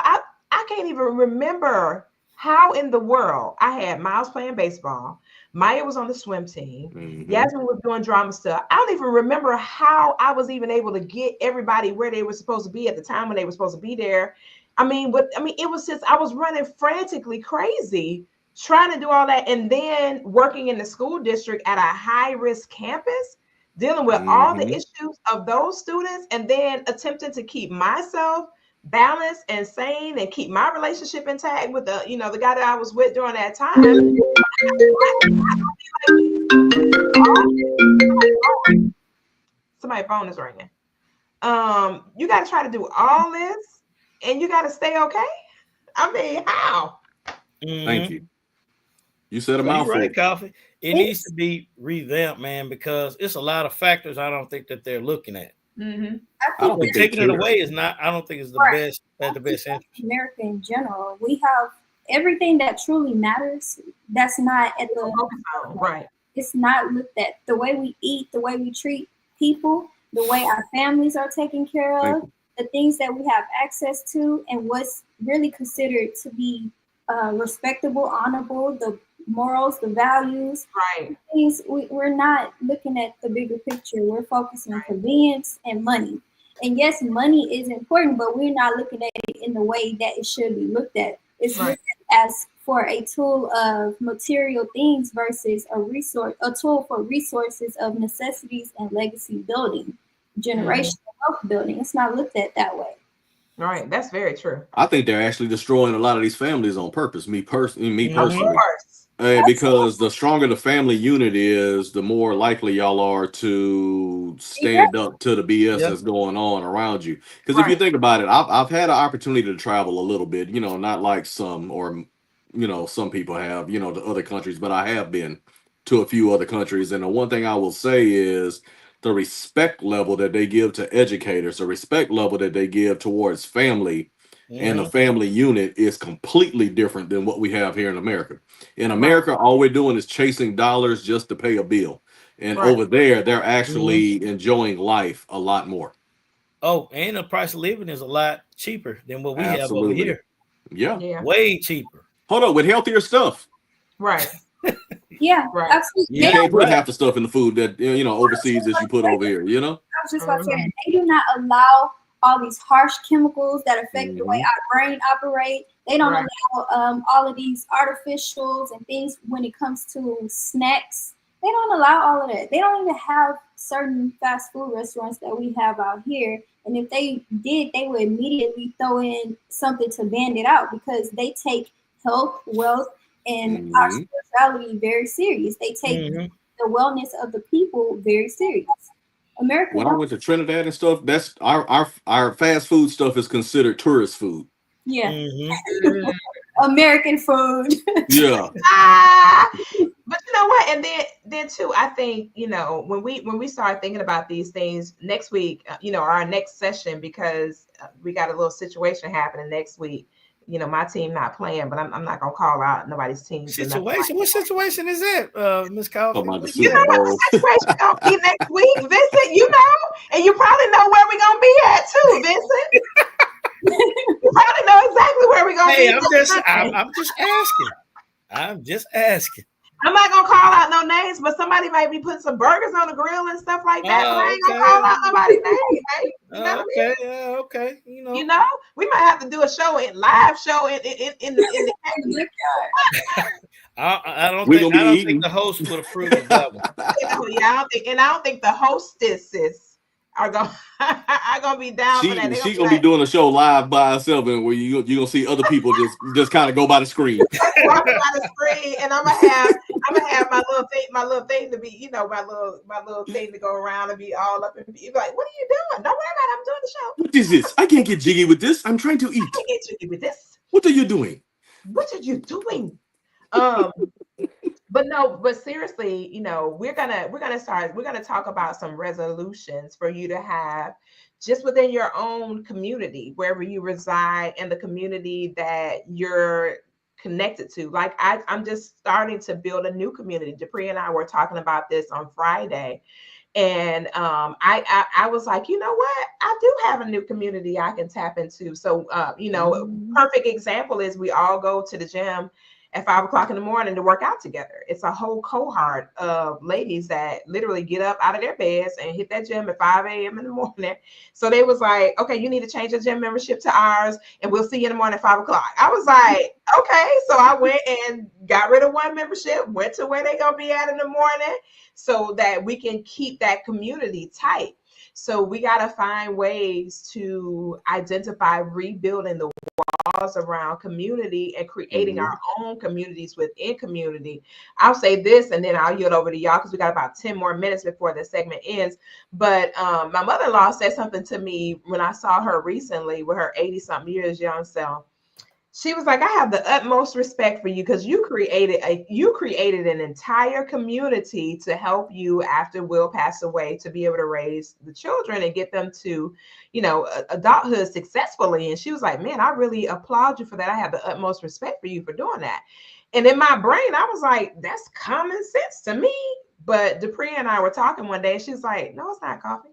S7: I can't even remember how in the world I had Miles playing baseball. Maya was on the swim team. Yasmin was doing drama stuff. I don't even remember how I was even able to get everybody where they were supposed to be at the time when they were supposed to be there. It was just, I was running frantically crazy trying to do all that, and then working in the school district at a high-risk campus, dealing with all the issues of those students, and then attempting to keep myself balanced and sane and keep my relationship intact with the guy that I was with during that time. Somebody's phone is ringing. You got to try to do all this, and you got to stay okay. I mean, how?
S5: Thank you. You said a mouthful.
S6: Right, Koffe. It needs to be revamped, man, because it's a lot of factors I don't think that they're looking at.
S8: I
S5: don't think
S6: taking it away is not. I don't think it's the best. At the best interest.
S8: America in general, we have everything that truly matters. That's not at the
S7: right.
S8: It's not looked at. The way we eat, the way we treat people, the way our families are taken care of, the things that we have access to, and what's really considered to be respectable, honorable, the morals, the values, things we're not looking at the bigger picture. We're focusing on convenience and money. And yes, money is important, but we're not looking at it in the way that it should be looked at. It's
S7: Right.
S8: looked at as for a tool of material things versus a tool for resources of necessities and legacy building, generational wealth building. It's not looked at that way.
S7: Right. That's very true.
S5: I think they're actually destroying a lot of these families on purpose. Me
S7: Of
S5: personally,
S7: course.
S5: because the stronger the family unit is, the more likely y'all are to stand up to the BS
S6: Yep.
S5: that's going on around you. Because if you
S7: Right.
S5: think about it, I've had an opportunity to travel a little bit. You know, not like some or some people have. You know, to other countries, but I have been to a few other countries, and the one thing I will say is the respect level that they give to educators, the respect level that they give towards family and the family unit is completely different than what we have here in America. In
S7: Right.
S5: America, all we're doing is chasing dollars just to pay a bill. And
S7: Right.
S5: over there, they're actually enjoying life a lot more.
S6: Oh, and the price of living is a lot cheaper than what we have over
S5: Absolutely.
S6: here.
S5: Yeah.
S7: Yeah.
S6: Way cheaper.
S5: Hold up, with healthier stuff.
S7: Right.
S8: Yeah,
S7: Right.
S8: absolutely.
S5: You
S6: Yeah,
S5: can't put
S6: right.
S5: half the stuff in the food that overseas as you put over here, you know?
S8: I was just about to say that they do not allow all these harsh chemicals that affect the way our brain operate. They don't
S7: Right.
S8: allow all of these artificials and things when it comes to snacks. They don't allow all of that. They don't even have certain fast food restaurants that we have out here. And if they did, they would immediately throw in something to band it out because they take health, wealth, and our spirituality very serious. They take the wellness of the people very serious. America.
S5: When I went to Trinidad and stuff, that's our fast food stuff is considered tourist food.
S8: Yeah. American food.
S5: Yeah.
S7: But you know what? And then too, I think when we start thinking about these things next week, our next session, because we got a little situation happening next week. My team not playing, but I'm not gonna call out nobody's team.
S6: Situation? What situation is that, Miss Koffe?
S5: About the
S7: You
S5: Super
S7: know what
S5: Bowl.
S7: the situation gonna be next week, Vincent? And you probably know where we're gonna be at too, Vincent. You probably know exactly where we're gonna be.
S6: I'm just asking. I'm just asking.
S7: I'm not gonna call out no names, but somebody might be putting some burgers on the grill and stuff like that. But I ain't gonna call out nobody's name. Right? You know what I mean?
S6: Okay.
S7: We might have to do a live show in the
S6: I don't think the host would approve of that one.
S7: I don't think the hostesses are gonna be down for that.
S5: She's gonna be doing a show live by herself, and where you gonna see other people just kind of go by the screen.
S7: Walking by the screen, and I'm gonna have my little thing to be, my little thing to go around and be all up and be like, what are you doing? Don't worry about it. I'm doing the show.
S5: What is this? I can't get jiggy with this. I'm trying to eat.
S7: I can't get jiggy with this.
S5: What are you doing?
S7: What are you doing? But seriously, we're gonna talk about some resolutions for you to have just within your own community, wherever you reside, and the community that you're connected to. Like I'm just starting to build a new community. Dupree and I were talking about this on Friday. And I was like, you know what? I do have a new community I can tap into. So, perfect example is we all go to the gym at 5 o'clock in the morning to work out together. It's a whole cohort of ladies that literally get up out of their beds and hit that gym at 5 a.m. in the morning. So they was like, okay, you need to change your gym membership to ours, and we'll see you in the morning at 5 o'clock. I was like, okay. So I went and got rid of one membership, went to where they gonna be at in the morning, so that we can keep that community tight. So we got to find ways to identify rebuilding the walls around community and creating our own communities within community. I'll say this, and then I'll yield over to y'all because we got about 10 more minutes before the segment ends. But my mother-in-law said something to me when I saw her recently with her 80-something years young self. She was like, I have the utmost respect for you because you created an entire community to help you after Will passed away, to be able to raise the children and get them to, adulthood successfully. And she was like, man, I really applaud you for that. I have the utmost respect for you for doing that. And in my brain, I was like, that's common sense to me. But Dupree and I were talking one day, and she's like, no, it's not, Koffe.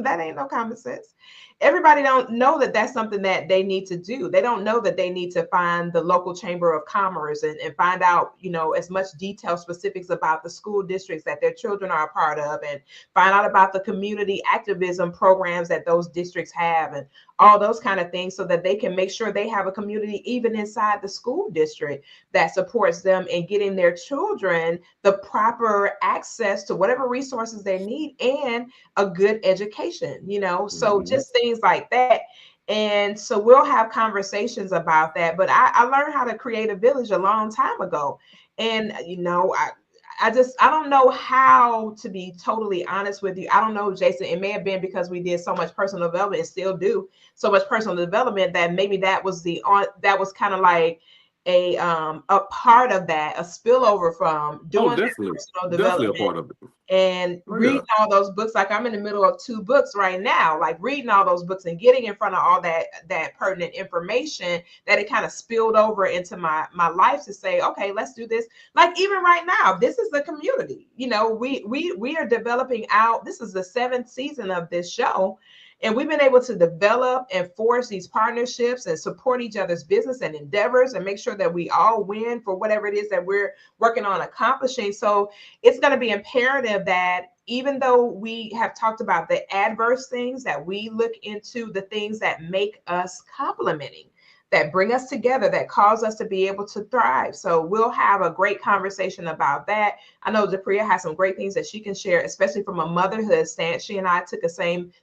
S7: That ain't no common sense. Everybody don't know that that's something that they need to do. They don't know that they need to find the local chamber of commerce and find out, as much detail specifics about the school districts that their children are a part of, and find out about the community activism programs that those districts have, and all those kind of things, so that they can make sure they have a community even inside the school district that supports them in getting their children the proper access to whatever resources they need and a good education, so just things like that. And so we'll have conversations about that. But I learned how to create a village a long time ago. And, I don't know how, to be totally honest with you. I don't know, Jason. It may have been because we did so much personal development and still do so much personal development, that maybe that was kind of like a part of that, a spillover from doing that personal
S5: definitely a
S7: development
S5: part of it.
S7: and reading all those books. Like, I'm in the middle of 2 books right now, like reading all those books and getting in front of all that pertinent information, that it kind of spilled over into my life to say, okay, let's do this. Like, even right now, this is the community. We are developing out. This is the 7th season of this show. And we've been able to develop and forge these partnerships and support each other's business and endeavors and make sure that we all win for whatever it is that we're working on accomplishing. So it's going to be imperative that, even though we have talked about the adverse things, that we look into the things that make us complementing, that bring us together, that cause us to be able to thrive. So we'll have a great conversation about that. I know Depriya has some great things that she can share, especially from a motherhood stance. She and I took a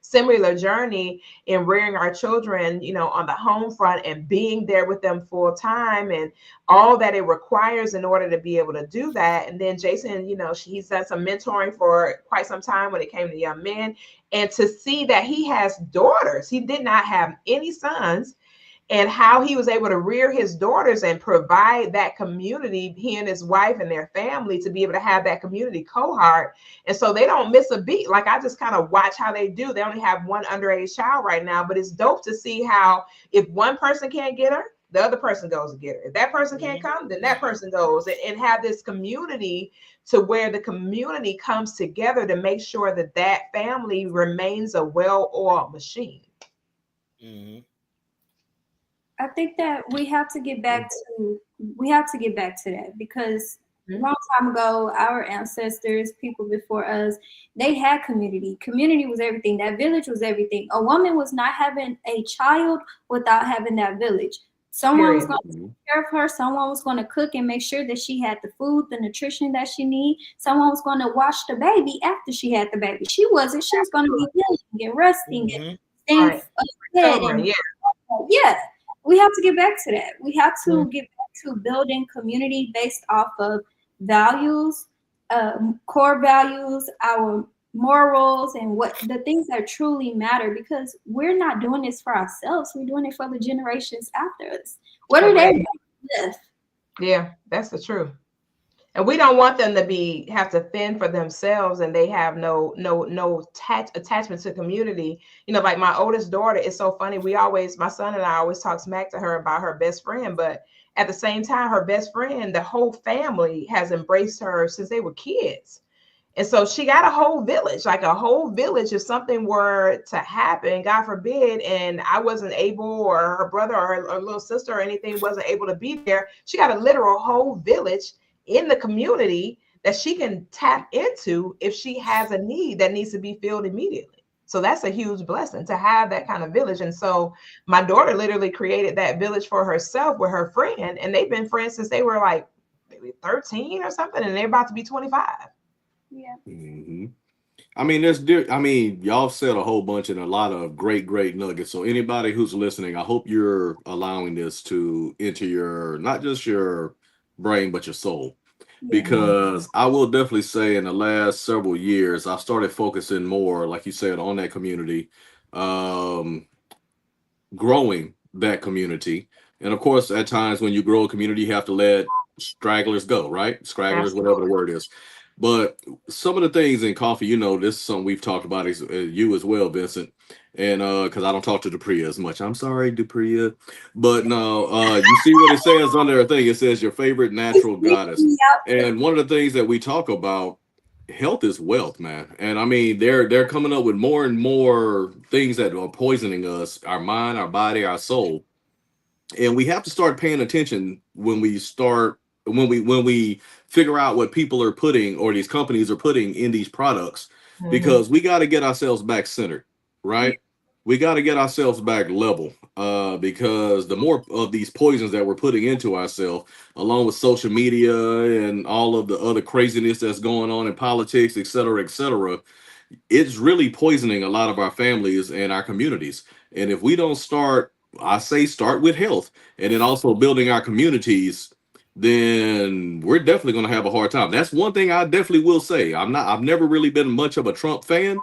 S7: similar journey in rearing our children, on the home front and being there with them full time and all that it requires in order to be able to do that. And then Jason, he's done some mentoring for quite some time when it came to young men. And to see that he has daughters, he did not have any sons, and how he was able to rear his daughters and provide that community, he and his wife and their family, to be able to have that community cohort. And so they don't miss a beat. Like, I just kind of watch how they do. They only have one underage child right now, but it's dope to see how, if one person can't get her, the other person goes to get her. If that person can't come, then that person goes, and have this community to where the community comes together to make sure that that family remains a well-oiled machine.
S6: Mm-hmm.
S8: I think that we have to get back to that, because a long time ago, our ancestors, people before us, they had community. Community was everything. That village was everything. A woman was not having a child without having that village. Someone was going to take care of her. Someone was going to cook and make sure that she had the food, the nutrition that she needed. Someone was going to watch the baby after she had the baby. She was going to be healing and resting and staying fed. And we have to get back to that. We have to get back to building community based off of values, core values, our morals, and what the things that truly matter, because we're not doing this for ourselves. We're doing it for the generations after us. What are they with?
S7: Yeah, that's the truth. And we don't want them to have to fend for themselves, and they have no attachment to community. Like my oldest daughter, it's so funny. My son and I always talk smack to her about her best friend, but at the same time, her best friend, the whole family has embraced her since they were kids. And so she got a whole village, if something were to happen, God forbid, and I wasn't able, or her brother or her little sister or anything wasn't able to be there. She got a literal whole village in the community that she can tap into if she has a need that needs to be filled immediately. So that's a huge blessing to have that kind of village. And so my daughter literally created that village for herself with her friend, and they've been friends since they were like maybe 13 or something, and they're about to be 25.
S8: Yeah.
S5: Mm-hmm. Y'all said a whole bunch and a lot of great nuggets. So anybody who's listening, I hope you're allowing this to enter your, not just your brain, but your soul. Because I will definitely say in the last several years, I started focusing more, like you said, on that community, growing that community. And of course, at times when you grow a community, you have to let stragglers go, right? Scragglers, whatever the word is. But some of the things in Koffe, this is something we've talked about, is you as well, Vincent. And because I don't talk to Depriya as much. I'm sorry, Depriya. But no, you see what it says under a thing. It says your favorite natural goddess. And one of the things that we talk about health is wealth, man. And I mean, they're coming up with more and more things that are poisoning us, our mind, our body, our soul. And we have to start paying attention when we figure out what people are putting or these companies are putting in these products,
S7: Mhm.
S5: because we got to get ourselves back centered, right? We got to get ourselves back level, because the more of these poisons that we're putting into ourselves, along with social media and all of the other craziness that's going on in politics, et cetera, it's really poisoning a lot of our families and our communities. And if we don't start, I say start with health and then also building our communities, then we're definitely going to have a hard time. That's one thing I definitely will say. I've never really been much of a Trump fan,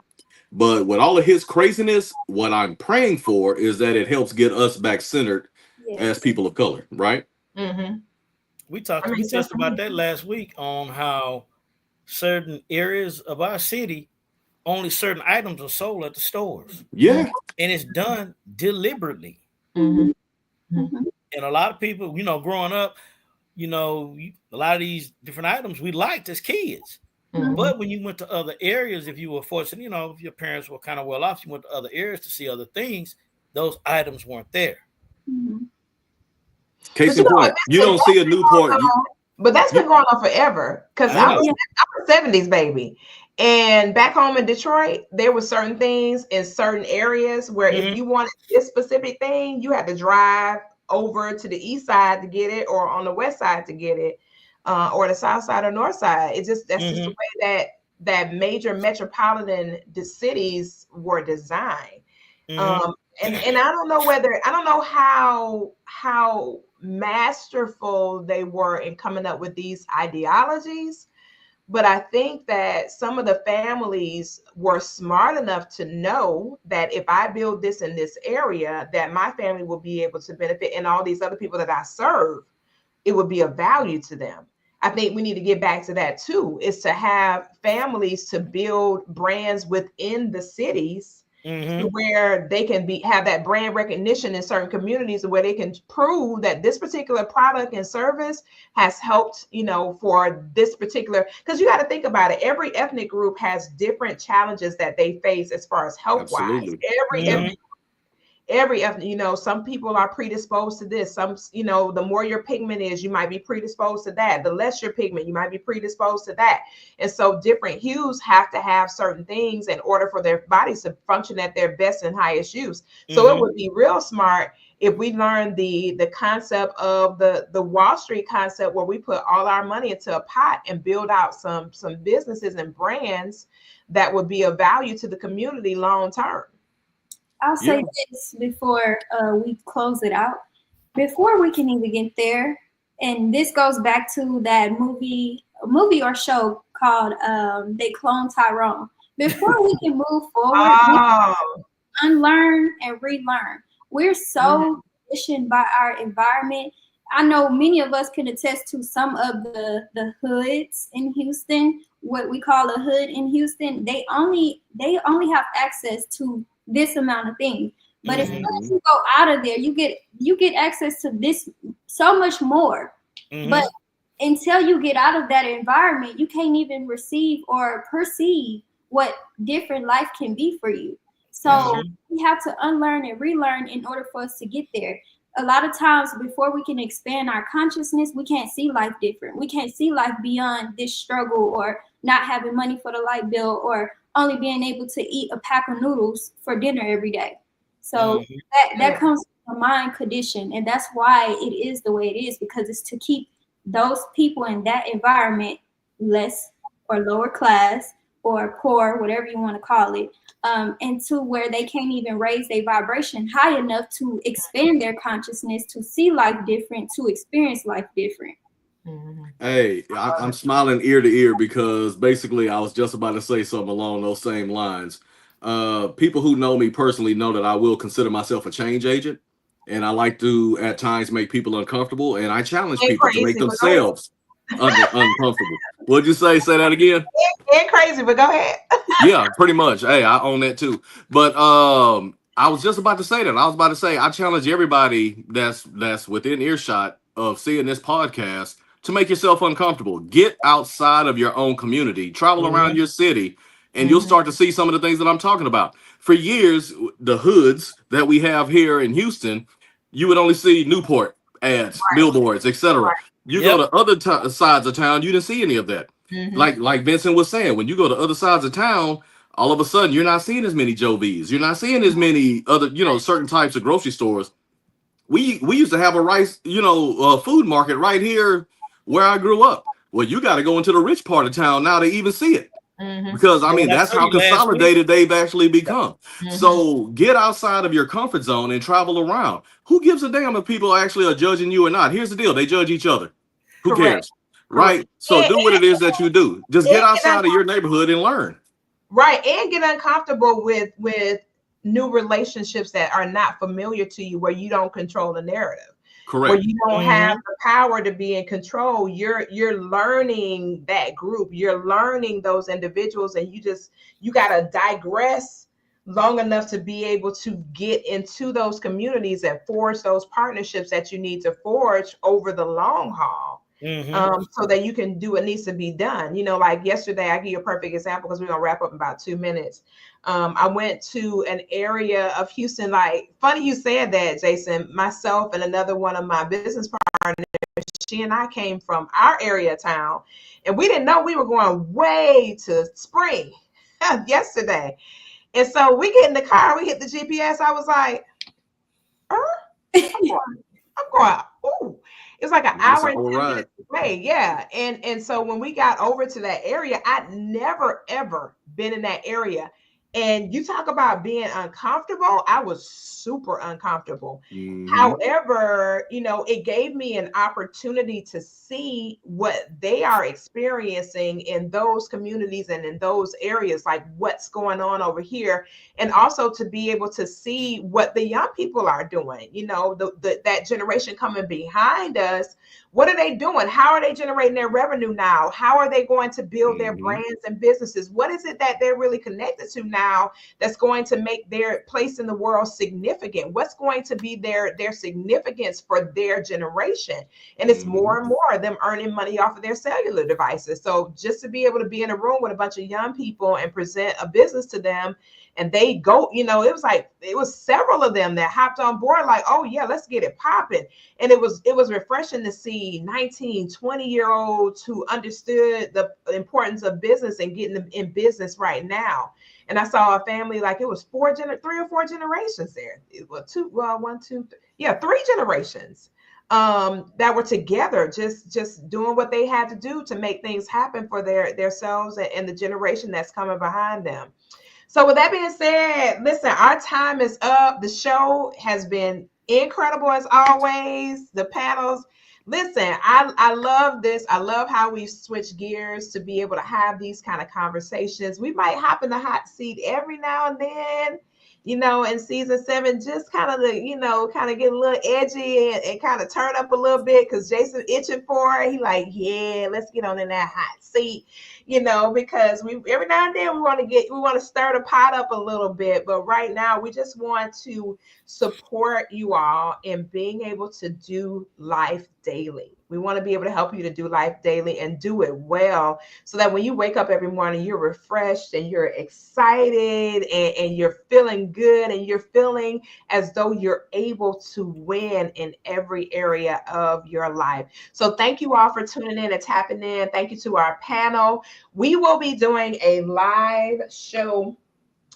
S5: but with all of his craziness, what I'm praying for is that it helps get us back centered as
S8: Yes.
S5: people of color, right?
S7: Mhm.
S6: We
S7: I
S6: talked, we
S7: mean,
S6: touched
S7: social
S6: about
S7: media.
S6: that last week on how certain areas of our city, only certain items are sold at the stores,
S7: Mhm.
S5: Yeah.
S6: and it's done deliberately.
S7: Mhm. Mhm.
S8: Mhm.
S6: And a lot of people, growing up, a lot of these different items we liked as kids.
S7: Mhm.
S6: But when you went to other areas, if you were fortunate, if your parents were kind of well off, you went to other areas to see other things, those items weren't there.
S8: Mhm.
S5: Case
S7: But you
S5: in
S7: know what?
S5: point, you don't see a Newport.
S7: That's
S5: You,
S7: been going on forever. Because
S6: I
S7: I'm a,
S6: know.
S8: Yeah.
S7: I'm a 70s baby. And back home in Detroit, there were certain things in certain areas where if
S6: Mm-hmm.
S7: you wanted this specific thing, you had to drive over to the east side to get it, or on the west side to get it, or the south side or north side. That's just the
S6: Mm-hmm.
S7: way that major metropolitan cities were designed.
S6: Mm-hmm.
S7: And I don't know how masterful they were in coming up with these ideologies, but I think that some of the families were smart enough to know that if I build this in this area, that my family will be able to benefit, and all these other people that I serve, it would be of value to them. I think we need to get back to that too, is to have families to build brands within the cities to
S6: Mm-hmm.
S7: where they can have that brand recognition in certain communities where they can prove that this particular product and service has helped, for this particular, because you got to think about it. Every ethnic group has different challenges that they face as far as health wise.
S5: absolutely.
S7: Every
S5: Yeah.
S6: Mm-hmm.
S7: ethnic some people are predisposed to this. Some, the more your pigment is, you might be predisposed to that. The less your pigment, you might be predisposed to that. And so different hues have to have certain things in order for their bodies to function at their best and highest use. So it
S6: Mm-hmm.
S7: would be real smart if we learn the concept of the Wall Street concept, where we put all our money into a pot and build out some businesses and brands that would be of value to the community long term.
S8: I'll
S5: Yeah.
S8: say this before we close it out. Before we can even get there, and this goes back to that movie or show called They Clone Tyrone. Before we can move forward, we
S7: Oh.
S8: unlearn and relearn. We're so conditioned by our environment. I know many of us can attest to some of the hoods in Houston, what we call a hood in Houston. They only have access to this amount of things. But as soon
S6: Mm-hmm.
S8: as you go out of there, you get access to this so much more.
S6: Mm-hmm.
S8: But until you get out of that environment, you can't even receive or perceive what different life can be for you. So
S6: Mm-hmm.
S8: we have to unlearn and relearn in order for us to get there. A lot of times before we can expand our consciousness, we can't see life different. We can't see life beyond this struggle or not having money for the light bill or only being able to eat a pack of noodles for dinner every day. So
S6: Mm-hmm.
S8: that comes from a mind condition, and that's why it is the way it is, because it's to keep those people in that environment less or lower class or poor, whatever you want to call it, and to where they can't even raise their vibration high enough to expand their consciousness, to see life different, to experience life different.
S5: Hey, I'm smiling ear to ear because basically I was just about to say something along those same lines. People who know me personally know that I will consider myself a change agent, and I like to at times make people uncomfortable, and I challenge
S7: Ain't
S5: people to make
S7: crazy, but go ahead.
S5: themselves uncomfortable. What'd you say? Say that again.
S7: Ain't crazy, but go ahead.
S5: Yeah, pretty much. Hey, I own that too. But I was just about to say that. I was about to say I challenge everybody that's within earshot of seeing this podcast to make yourself uncomfortable. Get outside of your own community, travel around your city, and you'll start to see some of the things that I'm talking about. For years, the hoods that we have here in Houston, you would only see Newport ads, billboards, etc.
S7: Right.
S5: You go to other sides of town, you didn't see any of that. Like Vincent was saying, when you go to other sides of town, all of a sudden you're not seeing as many Joe B's. You're not seeing as many other, certain types of grocery stores. We used to have a rice, food market right here where I grew up. Well, you got to go into the rich part of town now to even see it. Because I mean, that's how consolidated they've actually become. So get outside of your comfort zone and travel around. Who gives a damn if people actually are judging you or not? Here's the deal: they judge each other. Who cares, right? So do what it is that you do. Just get outside of your neighborhood and learn.
S7: Right, and get uncomfortable with new relationships that are not familiar to you, where you don't control the narrative.
S5: Correct.
S7: Where you don't have the power to be in control. You're learning that group. You're learning those individuals, and you got to digress long enough to be able to get into those communities and forge those partnerships that you need to forge over the long haul. So that you can do what needs to be done. Like yesterday, I give you a perfect example because we're gonna wrap up in about 2 minutes. I went to an area of Houston. Like, funny you said that, Jason. Myself and another one of my business partners, she and I came from our area of town, and we didn't know we were going way to Spring yesterday. And so we get in the car, we hit the GPS. I was like, I'm going, ooh. It's like an hour and 10 minutes away. Yeah. And so when we got over to that area, I'd never, ever been in that area. And you talk about being uncomfortable. I was super uncomfortable. However, it gave me an opportunity to see what they are experiencing in those communities and in those areas, like what's going on over here. And also to be able to see what the young people are doing, that generation coming behind us. What are they doing? How are they generating their revenue now? How are they going to build their brands and businesses? What is it that they're really connected to now that's going to make their place in the world significant? What's going to be their significance for their generation? And it's more and more of them earning money off of their cellular devices. So just to be able to be in a room with a bunch of young people and present a business to them, and they go, it was several of them that hopped on board like, oh yeah, let's get it popping. And it was refreshing to see 19, 20-year-olds who understood the importance of business and getting them in business right now. And I saw a family, like it was 3 or 4 generations there. It was 3 generations that were together, just doing what they had to do to make things happen for themselves and the generation that's coming behind them. So with that being said, listen, our time is up. The show has been incredible as always. The panels. Listen, I love this. I love how we switch gears to be able to have these kind of conversations. We might hop in the hot seat every now and then, in season 7, just kind of kind of get a little edgy and kind of turn up a little bit because Jason itching for it. He like, yeah, let's get on in that hot seat. Because we every now and then we want to stir the pot up a little bit, but right now we just want to support you all in being able to do life daily. We want to be able to help you to do life daily and do it well, so that when you wake up every morning, you're refreshed and you're excited and you're feeling good and you're feeling as though you're able to win in every area of your life. So thank you all for tuning in and tapping in. Thank you to our panel. We will be doing a live show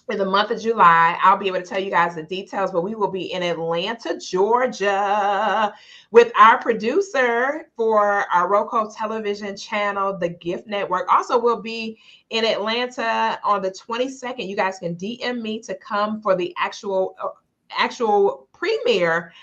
S7: in the month of July. I'll be able to tell you guys the details, but we will be in Atlanta, Georgia, with our producer for our Roku television channel, The Gift Network. Also, we'll be in Atlanta on the 22nd. You guys can DM me to come for the actual premiere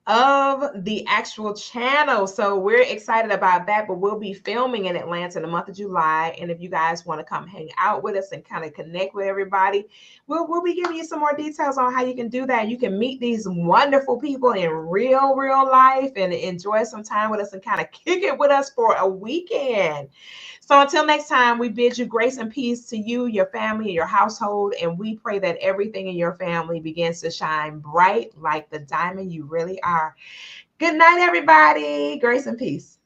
S7: of the actual channel. So we're excited about that, but we'll be filming in Atlanta in the month of July. And if you guys want to come hang out with us and kind of connect with everybody, we'll be giving you some more details on how you can do that. You can meet these wonderful people in real life and enjoy some time with us and kind of kick it with us for a weekend. So until next time, we bid you grace and peace to you, your family, and your household. And we pray that everything in your family begins to shine bright like the diamond you really are. Good night, everybody. Grace and peace.